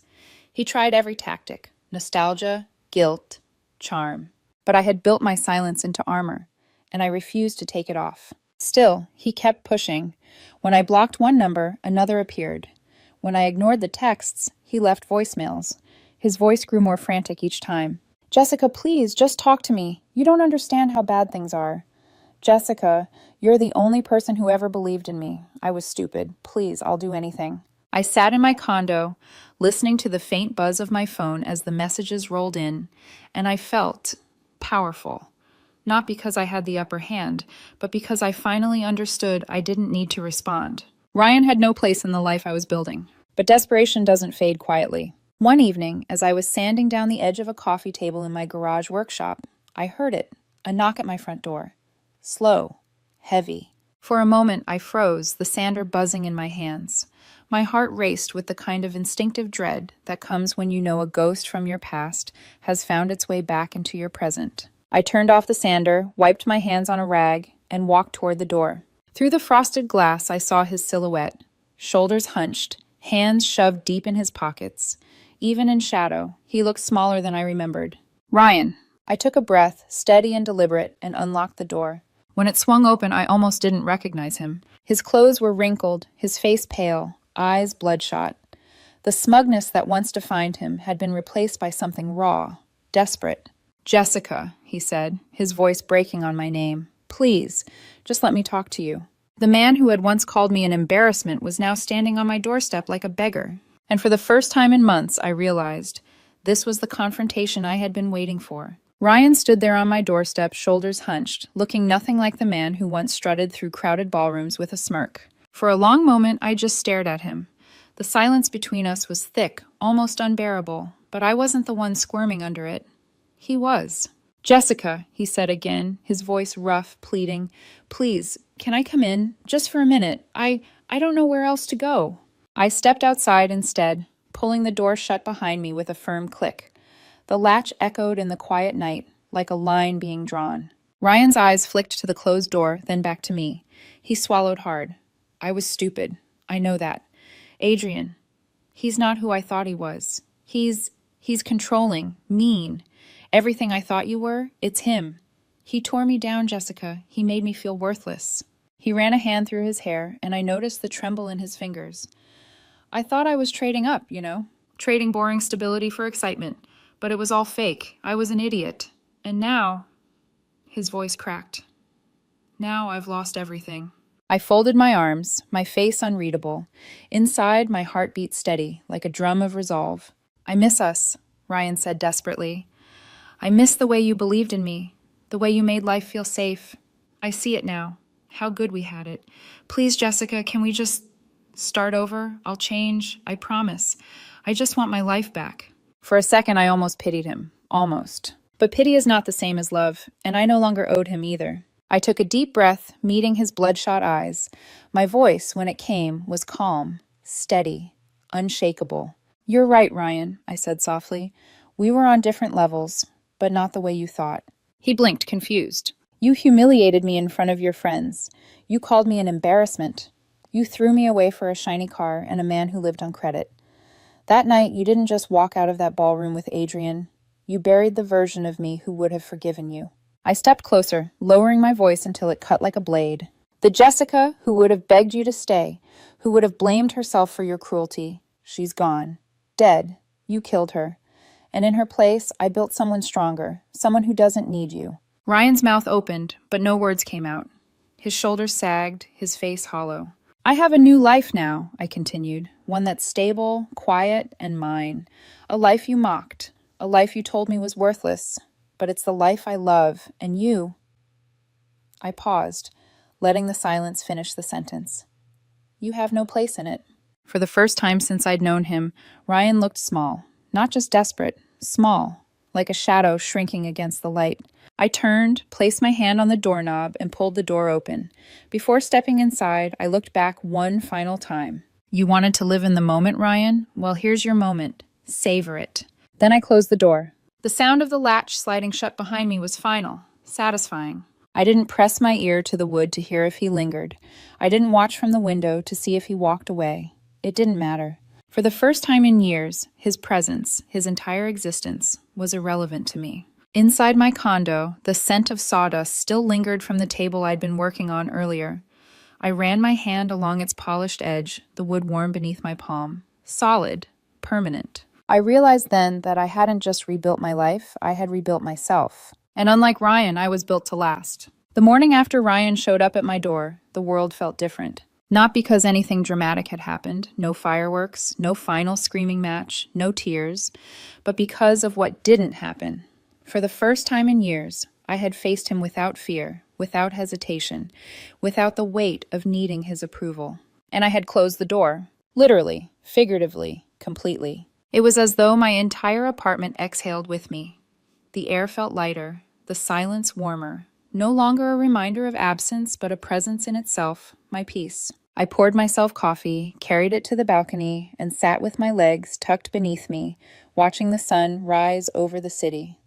He tried every tactic. Nostalgia, guilt, charm. But I had built my silence into armor, and I refused to take it off. Still, he kept pushing. When I blocked one number, another appeared. When I ignored the texts, he left voicemails. His voice grew more frantic each time. Jessica, please, just talk to me. You don't understand how bad things are. Jessica, you're the only person who ever believed in me. I was stupid. Please, I'll do anything. I sat in my condo, listening to the faint buzz of my phone as the messages rolled in, and I felt powerful. Not because I had the upper hand, but because I finally understood I didn't need to respond. Ryan had no place in the life I was building. But desperation doesn't fade quietly. One evening, as I was sanding down the edge of a coffee table in my garage workshop, I heard it, a knock at my front door. Slow, heavy. For a moment, I froze, the sander buzzing in my hands. My heart raced with the kind of instinctive dread that comes when you know a ghost from your past has found its way back into your present. I turned off the sander, wiped my hands on a rag, and walked toward the door. Through the frosted glass, I saw his silhouette, shoulders hunched, hands shoved deep in his pockets. Even in shadow, he looked smaller than I remembered. Ryan. I took a breath, steady and deliberate, and unlocked the door. When it swung open, I almost didn't recognize him. His clothes were wrinkled, his face pale, eyes bloodshot. The smugness that once defined him had been replaced by something raw, desperate. Jessica, he said, his voice breaking on my name. Please, just let me talk to you. The man who had once called me an embarrassment was now standing on my doorstep like a beggar. And for the first time in months, I realized this was the confrontation I had been waiting for. Ryan stood there on my doorstep, shoulders hunched, looking nothing like the man who once strutted through crowded ballrooms with a smirk. For a long moment, I just stared at him. The silence between us was thick, almost unbearable, but I wasn't the one squirming under it. He was. "Jessica," he said again, his voice rough, pleading, "please, can I come in? Just for a minute. I don't know where else to go." I stepped outside instead, pulling the door shut behind me with a firm click. The latch echoed in the quiet night, like a line being drawn. Ryan's eyes flicked to the closed door, then back to me. He swallowed hard. I was stupid. I know that. Adrian, he's not who I thought he was. He's controlling, mean. Everything I thought you were, it's him. He tore me down, Jessica. He made me feel worthless. He ran a hand through his hair, and I noticed the tremble in his fingers. I thought I was trading up, trading boring stability for excitement, but it was all fake. I was an idiot. And now, his voice cracked. Now I've lost everything. I folded my arms, my face unreadable. Inside, my heart beat steady, like a drum of resolve. I miss us, Ryan said desperately. I miss the way you believed in me, the way you made life feel safe. I see it now, how good we had it. Please, Jessica, can we just start over? I'll change, I promise. I just want my life back. For a second, I almost pitied him. Almost. But pity is not the same as love, and I no longer owed him either. I took a deep breath, meeting his bloodshot eyes. My voice, when it came, was calm, steady, unshakable. "You're right, Ryan," I said softly. "We were on different levels, but not the way you thought." He blinked, confused. "You humiliated me in front of your friends. You called me an embarrassment. You threw me away for a shiny car and a man who lived on credit. That night, you didn't just walk out of that ballroom with Adrian. You buried the version of me who would have forgiven you." I stepped closer, lowering my voice until it cut like a blade. "The Jessica who would have begged you to stay, who would have blamed herself for your cruelty, she's gone. Dead. You killed her. And in her place, I built someone stronger, someone who doesn't need you." Ryan's mouth opened, but no words came out. His shoulders sagged, his face hollow. "I have a new life now," I continued, "one that's stable, quiet, and mine. A life you mocked, a life you told me was worthless, but it's the life I love, and you—" I paused, letting the silence finish the sentence. "You have no place in it." For the first time since I'd known him, Ryan looked small, not just desperate, small, like a shadow shrinking against the light. I turned, placed my hand on the doorknob, and pulled the door open. Before stepping inside, I looked back one final time. "You wanted to live in the moment, Ryan? Well, here's your moment. Savor it." Then I closed the door. The sound of the latch sliding shut behind me was final, satisfying. I didn't press my ear to the wood to hear if he lingered. I didn't watch from the window to see if he walked away. It didn't matter. For the first time in years, his presence, his entire existence, was irrelevant to me. Inside my condo, the scent of sawdust still lingered from the table I'd been working on earlier. I ran my hand along its polished edge, the wood warm beneath my palm. Solid, permanent. I realized then that I hadn't just rebuilt my life, I had rebuilt myself. And unlike Ryan, I was built to last. The morning after Ryan showed up at my door, the world felt different. Not because anything dramatic had happened, no fireworks, no final screaming match, no tears, but because of what didn't happen. For the first time in years, I had faced him without fear, without hesitation, without the weight of needing his approval. And I had closed the door, literally, figuratively, completely. It was as though my entire apartment exhaled with me. The air felt lighter, the silence warmer, no longer a reminder of absence, but a presence in itself, my peace. I poured myself coffee, carried it to the balcony, and sat with my legs tucked beneath me, watching the sun rise over the city.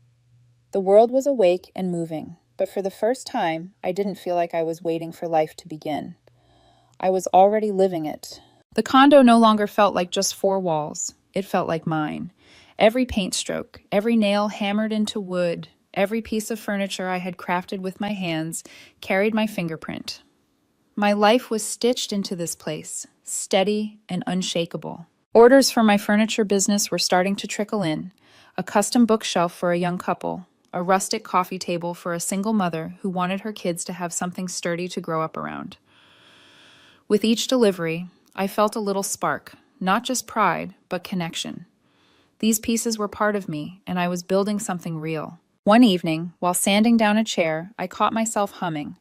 The world was awake and moving, but for the first time, I didn't feel like I was waiting for life to begin. I was already living it. The condo no longer felt like just four walls. It felt like mine. Every paint stroke, every nail hammered into wood, every piece of furniture I had crafted with my hands carried my fingerprint. My life was stitched into this place, steady and unshakable. Orders for my furniture business were starting to trickle in. A custom bookshelf for a young couple, a rustic coffee table for a single mother who wanted her kids to have something sturdy to grow up around. With each delivery, I felt a little spark, not just pride, but connection. These pieces were part of me, and I was building something real. One evening, while sanding down a chair, I caught myself humming.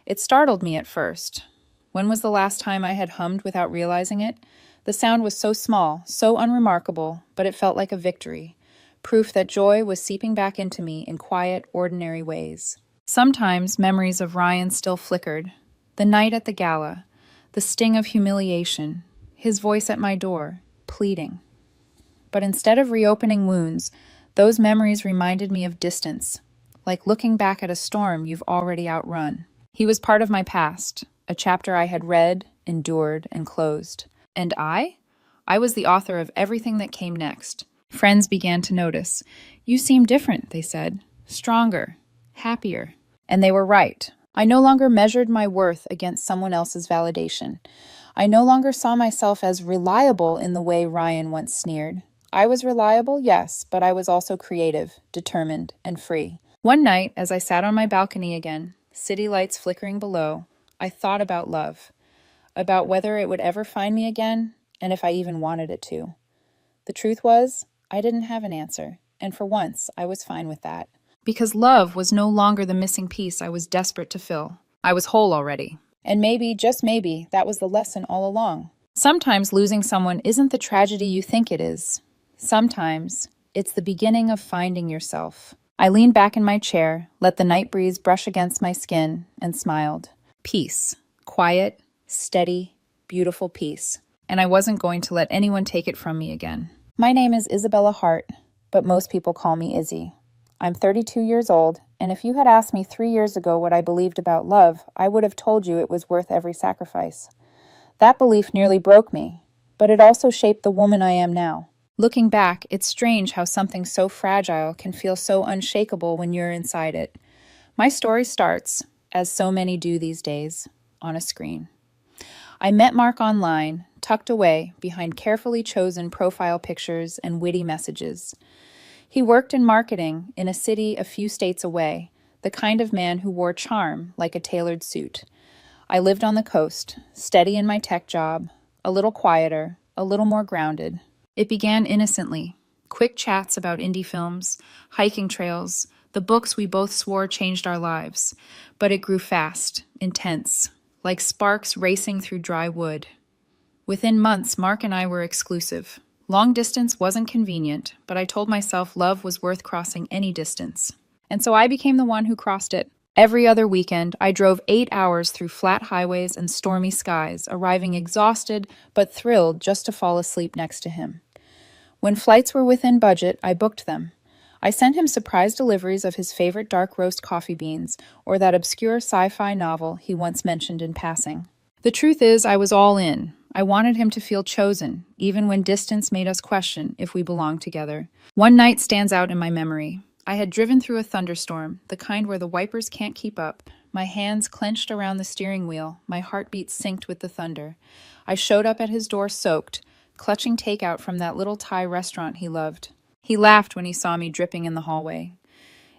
It startled me at first. When was the last time I had hummed without realizing it? The sound was so small, so unremarkable, but it felt like a victory, proof that joy was seeping back into me in quiet, ordinary ways. Sometimes memories of Ryan still flickered. The night at the gala, the sting of humiliation, his voice at my door, pleading. But instead of reopening wounds, those memories reminded me of distance, like looking back at a storm you've already outrun. He was part of my past, a chapter I had read, endured, and closed. And I? I was the author of everything that came next. Friends began to notice. "You seem different," they said. "Stronger, happier." And they were right. I no longer measured my worth against someone else's validation. I no longer saw myself as reliable in the way Ryan once sneered. I was reliable, yes, but I was also creative, determined, and free. One night, as I sat on my balcony again, city lights flickering below, I thought about love, about whether it would ever find me again, and if I even wanted it to. The truth was, I didn't have an answer, and for once, I was fine with that. Because love was no longer the missing piece I was desperate to fill. I was whole already. And maybe, just maybe, that was the lesson all along. Sometimes losing someone isn't the tragedy you think it is. Sometimes it's the beginning of finding yourself. I leaned back in my chair, let the night breeze brush against my skin, and smiled. Peace. Quiet, steady, beautiful peace. And I wasn't going to let anyone take it from me again. My name is Isabella Hart, but most people call me Izzy. I'm 32 years old, and if you had asked me 3 years ago what I believed about love, I would have told you it was worth every sacrifice. That belief nearly broke me, but it also shaped the woman I am now. Looking back, it's strange how something so fragile can feel so unshakable when you're inside it. My story starts, as so many do these days, on a screen. I met Mark online, tucked away behind carefully chosen profile pictures and witty messages. He worked in marketing in a city a few states away, the kind of man who wore charm like a tailored suit. I lived on the coast, steady in my tech job, a little quieter, a little more grounded. It began innocently, quick chats about indie films, hiking trails, the books we both swore changed our lives. But it grew fast, intense, like sparks racing through dry wood. Within months, Mark and I were exclusive. Long distance wasn't convenient, but I told myself love was worth crossing any distance. And so I became the one who crossed it. Every other weekend, I drove 8 hours through flat highways and stormy skies, arriving exhausted but thrilled just to fall asleep next to him. When flights were within budget, I booked them. I sent him surprise deliveries of his favorite dark roast coffee beans or that obscure sci-fi novel he once mentioned in passing. The truth is, I was all in. I wanted him to feel chosen, even when distance made us question if we belonged together. One night stands out in my memory. I had driven through a thunderstorm, the kind where the wipers can't keep up. My hands clenched around the steering wheel, my heartbeat synced with the thunder. I showed up at his door soaked, clutching takeout from that little Thai restaurant he loved. He laughed when he saw me dripping in the hallway.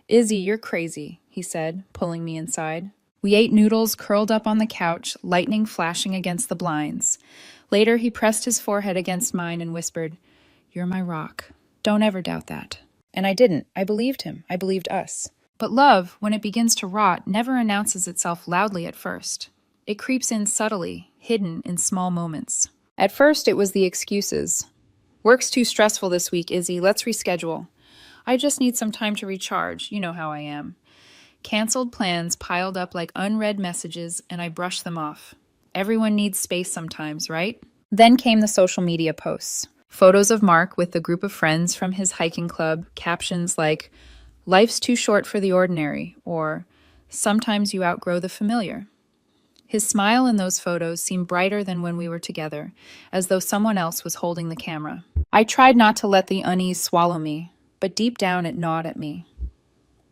"Izzy, you're crazy," he said, pulling me inside. We ate noodles curled up on the couch, lightning flashing against the blinds. Later, he pressed his forehead against mine and whispered, "You're my rock. Don't ever doubt that." And I didn't. I believed him. I believed us. But love, when it begins to rot, never announces itself loudly at first. It creeps in subtly, hidden in small moments. At first, it was the excuses. "Work's too stressful this week, Izzy. Let's reschedule." "I just need some time to recharge. You know how I am." Canceled plans piled up like unread messages, and I brushed them off. Everyone needs space sometimes, right? Then came the social media posts. Photos of Mark with a group of friends from his hiking club, captions like, "Life's too short for the ordinary," or "Sometimes you outgrow the familiar." His smile in those photos seemed brighter than when we were together, as though someone else was holding the camera. I tried not to let the unease swallow me, but deep down it gnawed at me.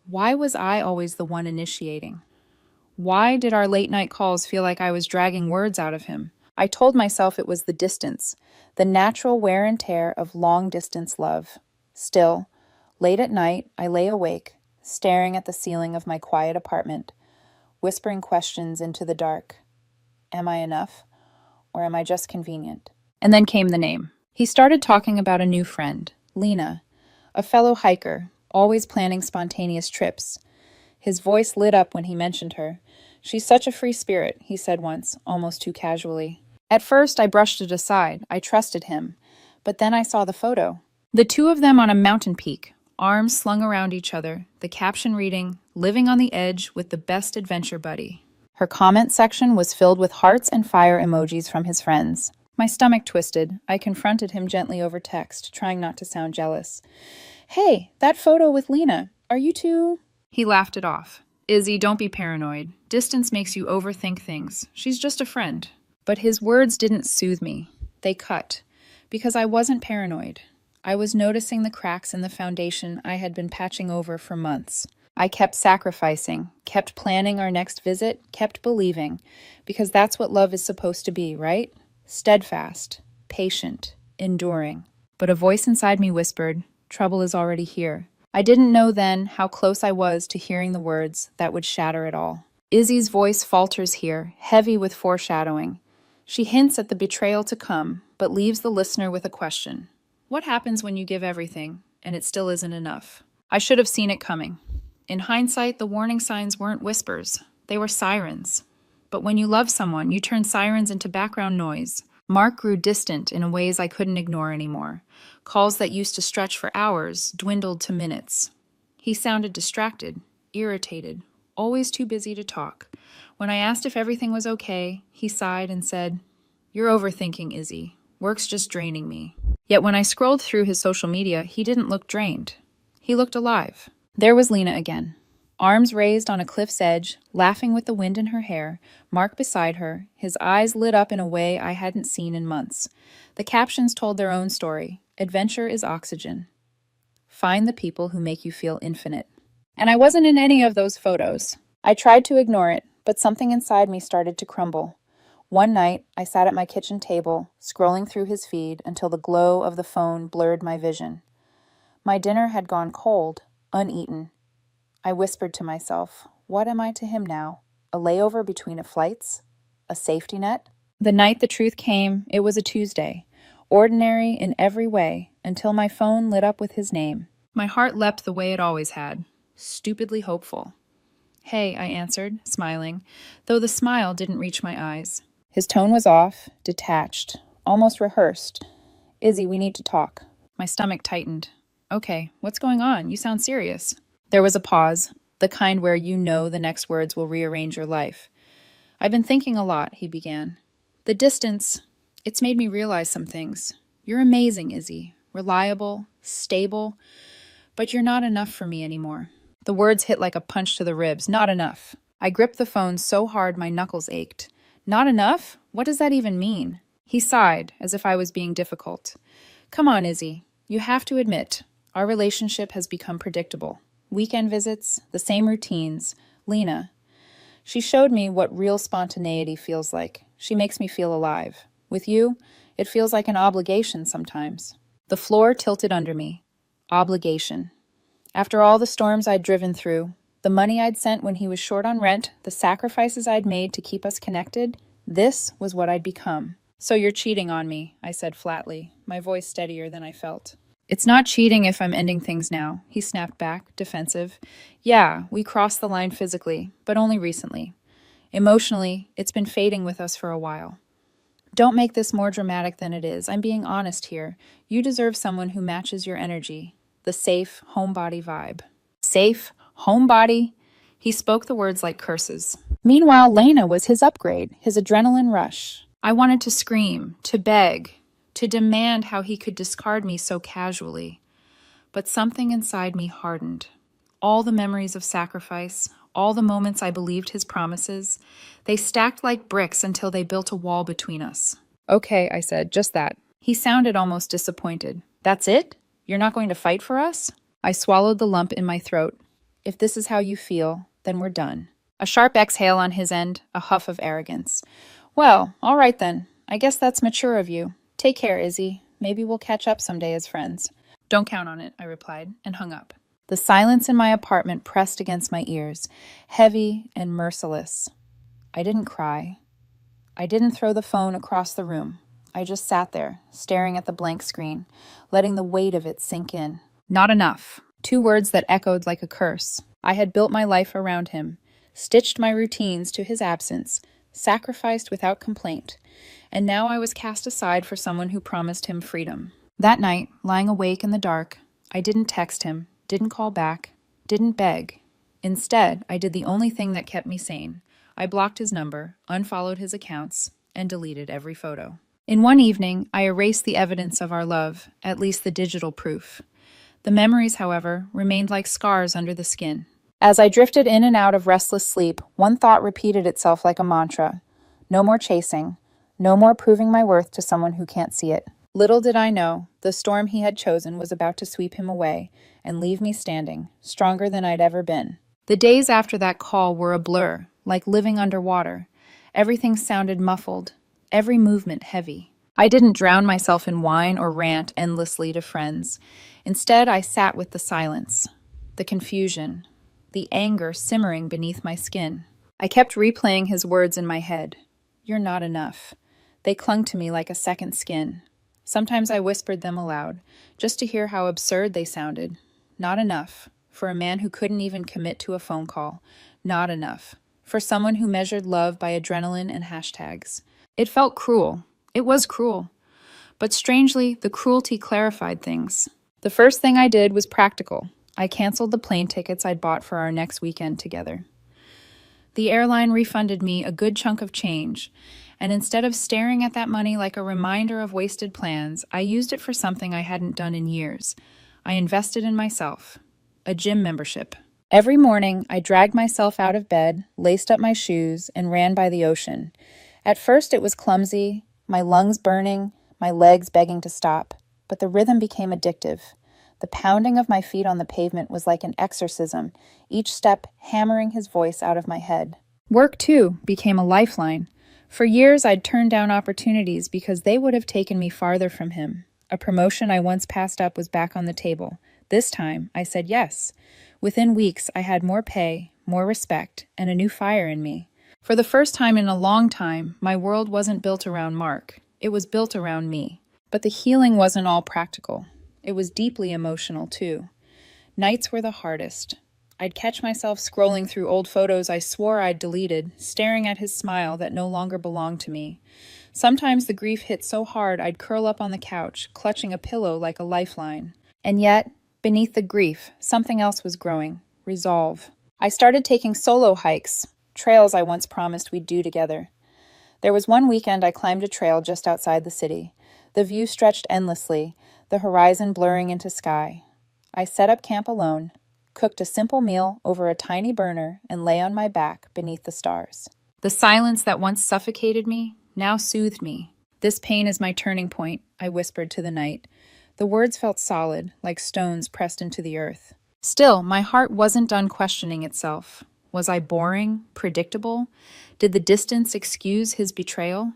Why was I always the one initiating? Why did our late-night calls feel like I was dragging words out of him? I told myself it was the distance, the natural wear and tear of long-distance love. Still, late at night, I lay awake, staring at the ceiling of my quiet apartment, whispering questions into the dark. Am I enough, or am I just convenient? And then came the name. He started talking about a new friend, Lena, a fellow hiker, always planning spontaneous trips. His voice lit up when he mentioned her. "She's such a free spirit," he said once, almost too casually. At first, I brushed it aside. I trusted him. But then I saw the photo. The two of them on a mountain peak, arms slung around each other, the caption reading, "Living on the edge with the best adventure buddy." Her comment section was filled with hearts and fire emojis from his friends. My stomach twisted. I confronted him gently over text, trying not to sound jealous. "Hey, that photo with Lena, are you two?" He laughed it off. "Izzy, don't be paranoid. Distance makes you overthink things. She's just a friend." But his words didn't soothe me. They cut. Because I wasn't paranoid. I was noticing the cracks in the foundation I had been patching over for months. I kept sacrificing, kept planning our next visit, kept believing, because that's what love is supposed to be, right? Steadfast, patient, enduring. But a voice inside me whispered, "Trouble is already here." I didn't know then how close I was to hearing the words that would shatter it all. Izzy's voice falters here, heavy with foreshadowing. She hints at the betrayal to come, but leaves the listener with a question. What happens when you give everything, and it still isn't enough? I should have seen it coming. In hindsight, the warning signs weren't whispers. They were sirens. But when you love someone, you turn sirens into background noise. Mark grew distant in ways I couldn't ignore anymore. Calls that used to stretch for hours dwindled to minutes. He sounded distracted, irritated, always too busy to talk. When I asked if everything was okay, he sighed and said, "You're overthinking, Izzy. Work's just draining me." Yet when I scrolled through his social media, he didn't look drained. He looked alive. There was Lena again. Arms raised on a cliff's edge, laughing with the wind in her hair, Mark beside her, his eyes lit up in a way I hadn't seen in months. The captions told their own story. Adventure is oxygen. Find the people who make you feel infinite. And I wasn't in any of those photos. I tried to ignore it, but something inside me started to crumble. One night, I sat at my kitchen table, scrolling through his feed until the glow of the phone blurred my vision. My dinner had gone cold, uneaten. I whispered to myself, what am I to him now? A layover between flights? A safety net? The night the truth came, it was a Tuesday, ordinary in every way, until my phone lit up with his name. My heart leapt the way it always had, stupidly hopeful. "Hey," I answered, smiling, though the smile didn't reach my eyes. His tone was off, detached, almost rehearsed. "Izzy, we need to talk." My stomach tightened. "Okay, what's going on? You sound serious." There was a pause, the kind where you know the next words will rearrange your life. "I've been thinking a lot," he began. "The distance, it's made me realize some things. You're amazing, Izzy. Reliable, stable, but you're not enough for me anymore." The words hit like a punch to the ribs. Not enough. I gripped the phone so hard my knuckles ached. Not enough? What does that even mean? He sighed, as if I was being difficult. "Come on, Izzy. You have to admit, our relationship has become predictable. Weekend visits, the same routines. Lena. She showed me what real spontaneity feels like. She makes me feel alive. With you, it feels like an obligation sometimes." The floor tilted under me. Obligation. After all the storms I'd driven through, the money I'd sent when he was short on rent, the sacrifices I'd made to keep us connected, this was what I'd become. "So you're cheating on me," I said flatly, my voice steadier than I felt. "It's not cheating if I'm ending things now," he snapped back, defensive. "Yeah, we crossed the line physically, but only recently. Emotionally, it's been fading with us for a while. Don't make this more dramatic than it is. I'm being honest here. You deserve someone who matches your energy. The safe, homebody vibe." Safe, homebody? He spoke the words like curses. Meanwhile, Lena was his upgrade, his adrenaline rush. I wanted to scream, to beg, to demand how he could discard me so casually. But something inside me hardened. All the memories of sacrifice, all the moments I believed his promises, they stacked like bricks until they built a wall between us. "Okay," I said, "just that." He sounded almost disappointed. "That's it? You're not going to fight for us?" I swallowed the lump in my throat. "If this is how you feel, then we're done." A sharp exhale on his end, a huff of arrogance. "Well, all right then. I guess that's mature of you. Take care, Izzy. Maybe we'll catch up someday as friends." "Don't count on it," I replied, and hung up. The silence in my apartment pressed against my ears, heavy and merciless. I didn't cry. I didn't throw the phone across the room. I just sat there, staring at the blank screen, letting the weight of it sink in. Not enough. 2 words that echoed like a curse. I had built my life around him, stitched my routines to his absence, sacrificed without complaint, and now I was cast aside for someone who promised him freedom. That night, lying awake in the dark, I didn't text him, didn't call back, didn't beg. Instead, I did the only thing that kept me sane. I blocked his number, unfollowed his accounts, and deleted every photo. In one evening, I erased the evidence of our love, at least the digital proof. The memories, however, remained like scars under the skin. As I drifted in and out of restless sleep, one thought repeated itself like a mantra. No more chasing. No more proving my worth to someone who can't see it. Little did I know, the storm he had chosen was about to sweep him away and leave me standing, stronger than I'd ever been. The days after that call were a blur, like living underwater. Everything sounded muffled, every movement heavy. I didn't drown myself in wine or rant endlessly to friends. Instead, I sat with the silence, the confusion, the anger simmering beneath my skin. I kept replaying his words in my head. You're not enough. They clung to me like a second skin. Sometimes I whispered them aloud, just to hear how absurd they sounded. Not enough. For a man who couldn't even commit to a phone call. Not enough. For someone who measured love by adrenaline and hashtags. It felt cruel. It was cruel. But strangely, the cruelty clarified things. The first thing I did was practical. I canceled the plane tickets I'd bought for our next weekend together. The airline refunded me a good chunk of change, and instead of staring at that money like a reminder of wasted plans, I used it for something I hadn't done in years. I invested in myself. A gym membership. Every morning, I dragged myself out of bed, laced up my shoes, and ran by the ocean. At first, it was clumsy, my lungs burning, my legs begging to stop, but the rhythm became addictive. The pounding of my feet on the pavement was like an exorcism, each step hammering his voice out of my head. Work, too, became a lifeline. For years, I'd turned down opportunities because they would have taken me farther from him. A promotion I once passed up was back on the table. This time, I said yes. Within weeks, I had more pay, more respect, and a new fire in me. For the first time in a long time, my world wasn't built around Mark. It was built around me. But the healing wasn't all practical. It was deeply emotional, too. Nights were the hardest. I'd catch myself scrolling through old photos I swore I'd deleted, staring at his smile that no longer belonged to me. Sometimes the grief hit so hard I'd curl up on the couch, clutching a pillow like a lifeline. And yet, beneath the grief, something else was growing. Resolve. I started taking solo hikes, trails I once promised we'd do together. There was one weekend I climbed a trail just outside the city. The view stretched endlessly, the horizon blurring into sky. I set up camp alone, cooked a simple meal over a tiny burner, and lay on my back beneath the stars. The silence that once suffocated me now soothed me. This pain is my turning point, I whispered to the night. The words felt solid, like stones pressed into the earth. Still, my heart wasn't done questioning itself. Was I boring, predictable? Did the distance excuse his betrayal?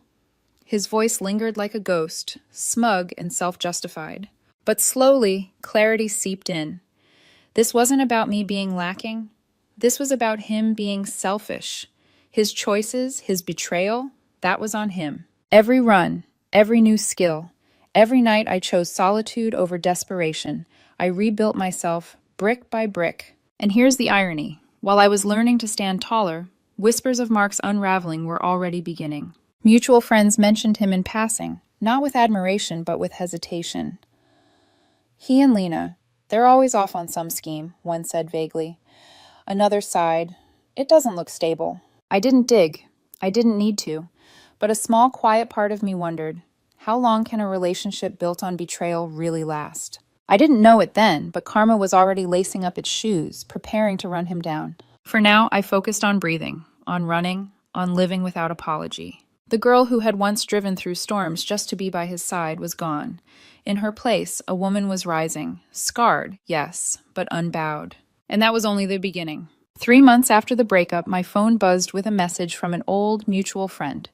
His voice lingered like a ghost, smug and self-justified. But slowly, clarity seeped in. This wasn't about me being lacking. This was about him being selfish. His choices, his betrayal, that was on him. Every run, every new skill, every night I chose solitude over desperation. I rebuilt myself brick by brick. And here's the irony. While I was learning to stand taller, whispers of Mark's unraveling were already beginning. Mutual friends mentioned him in passing, not with admiration but with hesitation. He and Lena, they're always off on some scheme, one said vaguely. Another sighed. It doesn't look stable. I didn't dig. I didn't need to. But a small, quiet part of me wondered, how long can a relationship built on betrayal really last? I didn't know it then, but karma was already lacing up its shoes, preparing to run him down. For now, I focused on breathing, on running, on living without apology. The girl who had once driven through storms just to be by his side was gone. In her place, a woman was rising, scarred, yes, but unbowed. And that was only the beginning. 3 months after the breakup, my phone buzzed with a message from an old mutual friend.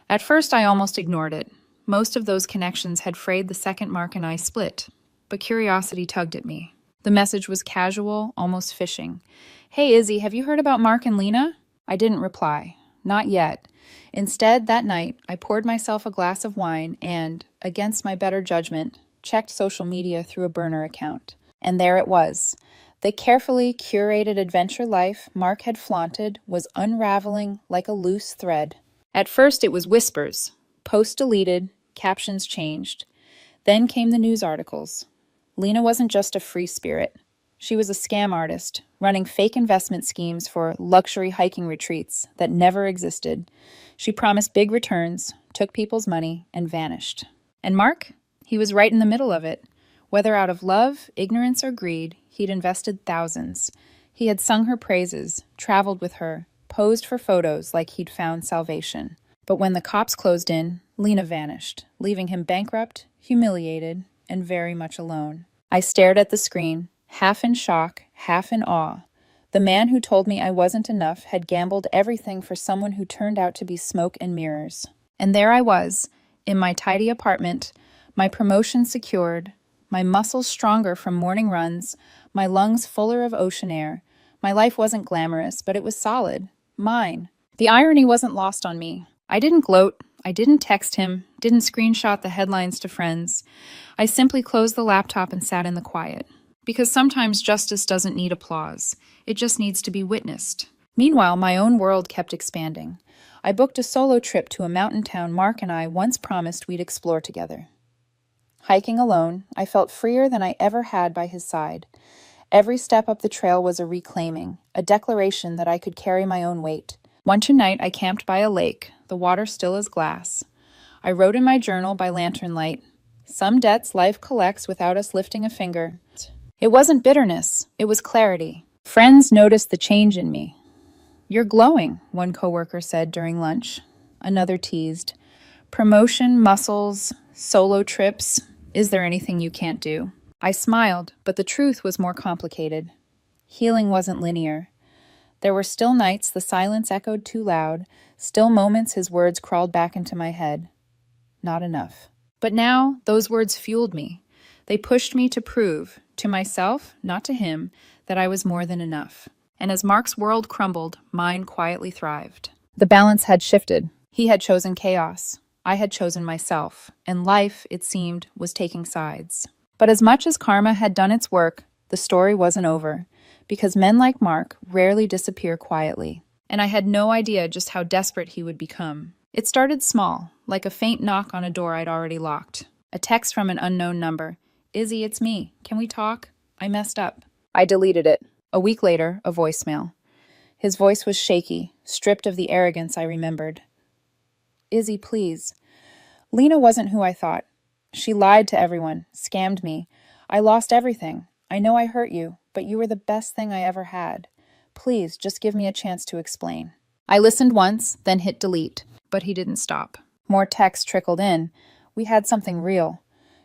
At first, I almost ignored it. Most of those connections had frayed the second Mark and I split. But curiosity tugged at me. The message was casual, almost fishing. Hey, Izzy, have you heard about Mark and Lena? I didn't reply. not yet. Instead, that night, I poured myself a glass of wine and, against my better judgment, checked social media through a burner account. And there it was. The carefully curated adventure life Mark had flaunted was unraveling like a loose thread. At first, it was whispers, posts deleted, captions changed. Then came the news articles. Lena wasn't just a free spirit. She was a scam artist, running fake investment schemes for luxury hiking retreats that never existed. She promised big returns, took people's money, and vanished. And Mark? He was right in the middle of it. Whether out of love, ignorance, or greed, he'd invested thousands. He had sung her praises, traveled with her, posed for photos like he'd found salvation. But when the cops closed in, Lena vanished, leaving him bankrupt, humiliated, and very much alone. I stared at the screen, half in shock, half in awe. The man who told me I wasn't enough had gambled everything for someone who turned out to be smoke and mirrors. And there I was, in my tidy apartment, my promotion secured, my muscles stronger from morning runs, my lungs fuller of ocean air. My life wasn't glamorous, but it was solid. Mine. The irony wasn't lost on me. I didn't gloat. I didn't text him, didn't screenshot the headlines to friends. I simply closed the laptop and sat in the quiet. Because sometimes justice doesn't need applause. It just needs to be witnessed. Meanwhile, my own world kept expanding. I booked a solo trip to a mountain town Mark and I once promised we'd explore together. Hiking alone, I felt freer than I ever had by his side. Every step up the trail was a reclaiming, a declaration that I could carry my own weight. One night, I camped by a lake, the water still as glass. I wrote in my journal by lantern light, "Some debts life collects without us lifting a finger." It wasn't bitterness, it was clarity. Friends noticed the change in me. "You're glowing," one coworker said during lunch. Another teased, "Promotion, muscles, solo trips. Is there anything you can't do?" I smiled, but the truth was more complicated. Healing wasn't linear. There were still nights the silence echoed too loud, still moments his words crawled back into my head. Not enough. But now, those words fueled me. They pushed me to prove, to myself, not to him, that I was more than enough. And as Mark's world crumbled, mine quietly thrived. The balance had shifted. He had chosen chaos. I had chosen myself. And life, it seemed, was taking sides. But as much as karma had done its work, the story wasn't over. Because men like Mark rarely disappear quietly. And I had no idea just how desperate he would become. It started small, like a faint knock on a door I'd already locked. A text from an unknown number. "Izzy, it's me. Can we talk? I messed up." I deleted it. A week later, a voicemail. His voice was shaky, stripped of the arrogance I remembered. "Izzy, please. Lena wasn't who I thought. She lied to everyone, scammed me. I lost everything. I know I hurt you, but you were the best thing I ever had. Please, just give me a chance to explain." I listened once, then hit delete, but he didn't stop. More texts trickled in. "We had something real.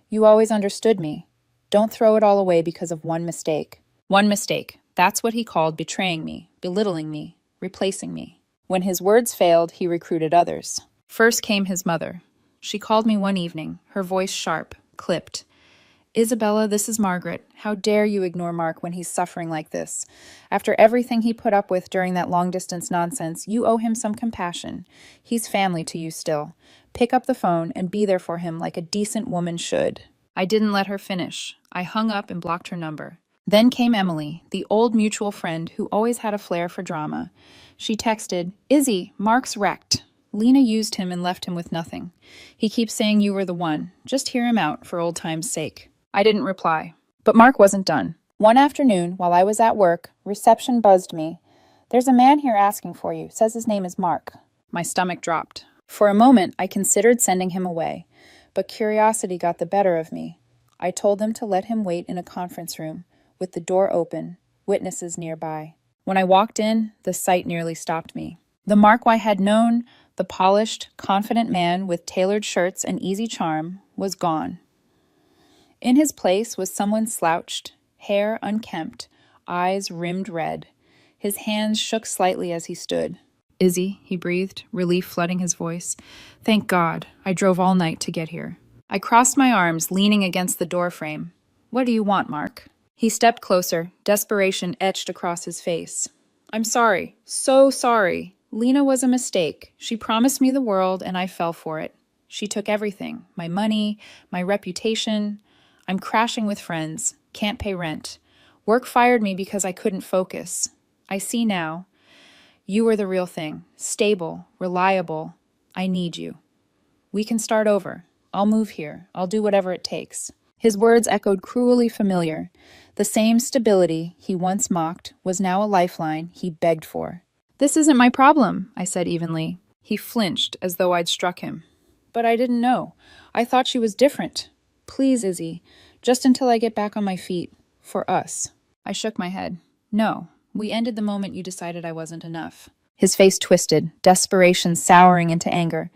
You always understood me. Don't throw it all away because of one mistake." One mistake. That's what he called betraying me, belittling me, replacing me. When his words failed, he recruited others. First came his mother. She called me one evening, her voice sharp, clipped. "Isabella, this is Margaret. How dare you ignore Mark when he's suffering like this? After everything he put up with during that long-distance nonsense, you owe him some compassion. He's family to you still. Pick up the phone and be there for him like a decent woman should." I didn't let her finish. I hung up and blocked her number. Then came Emily, the old mutual friend who always had a flair for drama. She texted, "Izzy, Mark's wrecked. Lena used him and left him with nothing. He keeps saying you were the one. Just hear him out for old time's sake." I didn't reply. But Mark wasn't done. One afternoon, while I was at work, reception buzzed me. "There's a man here asking for you. Says his name is Mark." My stomach dropped. For a moment, I considered sending him away. But curiosity got the better of me. I told them to let him wait in a conference room, with the door open, witnesses nearby. When I walked in, the sight nearly stopped me. The Mark I had known, the polished, confident man with tailored shirts and easy charm, was gone. In his place was someone slouched, hair unkempt, eyes rimmed red. His hands shook slightly as he stood. "Izzy," he breathed, relief flooding his voice. "Thank God. I drove all night to get here." I crossed my arms, leaning against the doorframe. "What do you want, Mark?" He stepped closer, desperation etched across his face. "I'm sorry. So sorry. Lena was a mistake. She promised me the world and I fell for it. She took everything, my money, my reputation. I'm crashing with friends, can't pay rent. Work fired me because I couldn't focus. I see now. You were the real thing, stable, reliable. I need you. We can start over. I'll move here. I'll do whatever it takes. His words echoed cruelly familiar. The same stability he once mocked was now a lifeline he begged for. This isn't my problem, I said evenly. He flinched as though I'd struck him. But I didn't know. I thought she was different. Please, Izzy, just until I get back on my feet. For us. I shook my head. No, we ended the moment you decided I wasn't enough. His face twisted, desperation souring into anger.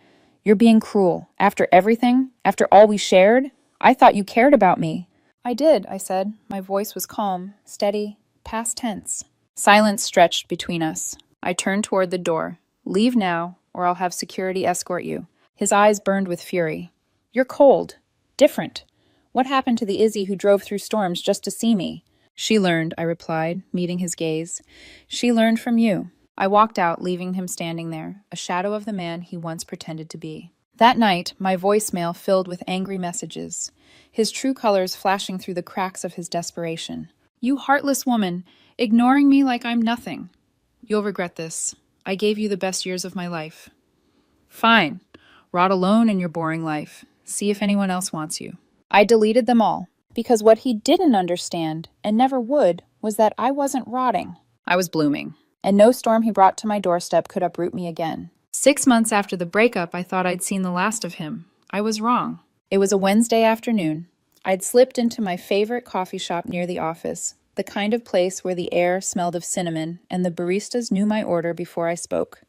You're being cruel. After everything? After all we shared? I thought you cared about me. I did, I said. My voice was calm, steady, past tense. Silence stretched between us. I turned toward the door. Leave now, or I'll have security escort you. His eyes burned with fury. You're cold. Different. What happened to the Izzy who drove through storms just to see me? She learned, I replied, meeting his gaze. She learned from you. I walked out, leaving him standing there, a shadow of the man he once pretended to be. That night, my voicemail filled with angry messages, his true colors flashing through the cracks of his desperation. You heartless woman, ignoring me like I'm nothing. You'll regret this. I gave you the best years of my life. Fine. Rot alone in your boring life. See if anyone else wants you. I deleted them all, because what he didn't understand, and never would, was that I wasn't rotting. I was blooming, and no storm he brought to my doorstep could uproot me again. 6 months after the breakup, I thought I'd seen the last of him. I was wrong. It was a Wednesday afternoon. I'd slipped into my favorite coffee shop near the office, the kind of place where the air smelled of cinnamon and the baristas knew my order before I spoke.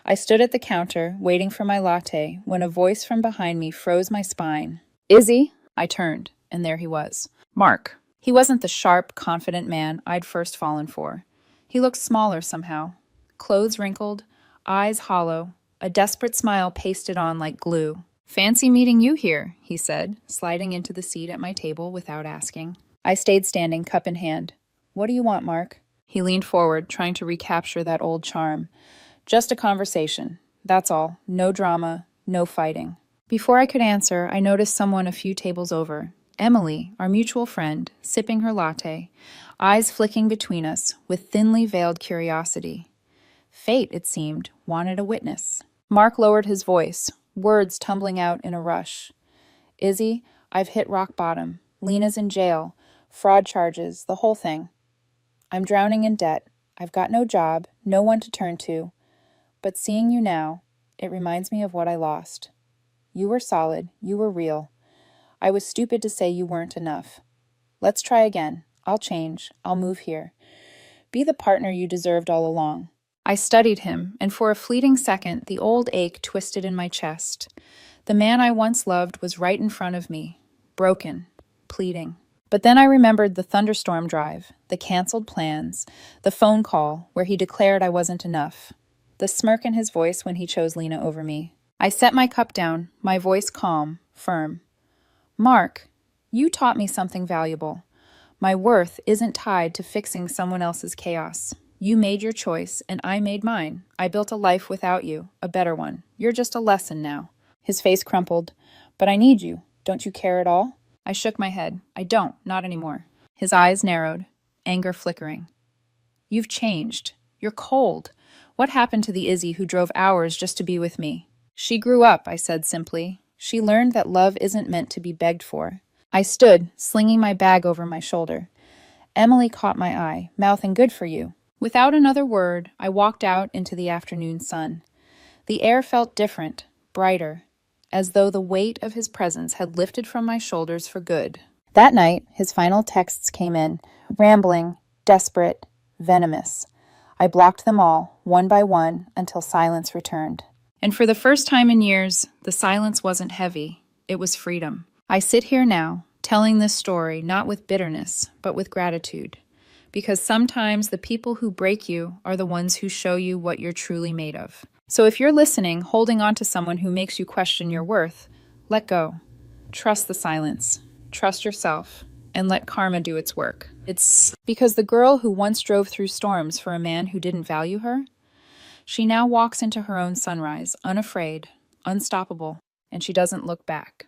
I stood at the counter, waiting for my latte, when a voice from behind me froze my spine. Izzy? I turned, and there he was. Mark. He wasn't the sharp, confident man I'd first fallen for. He looked smaller somehow. Clothes wrinkled, eyes hollow, a desperate smile pasted on like glue. Fancy meeting you here, he said, sliding into the seat at my table without asking. I stayed standing, cup in hand. What do you want, Mark? He leaned forward, trying to recapture that old charm. Just a conversation. That's all. No drama, no fighting. Before I could answer, I noticed someone a few tables over. Emily, our mutual friend, sipping her latte, eyes flicking between us with thinly veiled curiosity. Fate, it seemed, wanted a witness. Mark lowered his voice, words tumbling out in a rush. Izzy, I've hit rock bottom. Lena's in jail. Fraud charges, the whole thing. I'm drowning in debt. I've got no job, no one to turn to. But seeing you now, it reminds me of what I lost. You were solid, you were real. I was stupid to say you weren't enough. Let's try again. I'll change. I'll move here. Be the partner you deserved all along. I studied him, and for a fleeting second, the old ache twisted in my chest. The man I once loved was right in front of me, broken, pleading. But then I remembered the thunderstorm drive, the canceled plans, the phone call where he declared I wasn't enough, the smirk in his voice when he chose Lena over me. I set my cup down, my voice calm, firm. Mark, you taught me something valuable. My worth isn't tied to fixing someone else's chaos. You made your choice, and I made mine. I built a life without you, a better one. You're just a lesson now. His face crumpled. But I need you. Don't you care at all? I shook my head. I don't, not anymore. His eyes narrowed, anger flickering. You've changed. You're cold. What happened to the Izzy who drove hours just to be with me? She grew up, I said simply. She learned that love isn't meant to be begged for. I stood, slinging my bag over my shoulder. Emily caught my eye, mouthing good for you. Without another word, I walked out into the afternoon sun. The air felt different, brighter, as though the weight of his presence had lifted from my shoulders for good. That night, his final texts came in, rambling, desperate, venomous. I blocked them all, one by one, until silence returned. And for the first time in years, the silence wasn't heavy. It was freedom. I sit here now, telling this story not with bitterness, but with gratitude. Because sometimes the people who break you are the ones who show you what you're truly made of. So if you're listening, holding on to someone who makes you question your worth, let go. Trust the silence. Trust yourself. And let karma do its work. It's because the girl who once drove through storms for a man who didn't value her, She now walks into her own sunrise, unafraid, unstoppable, and she doesn't look back.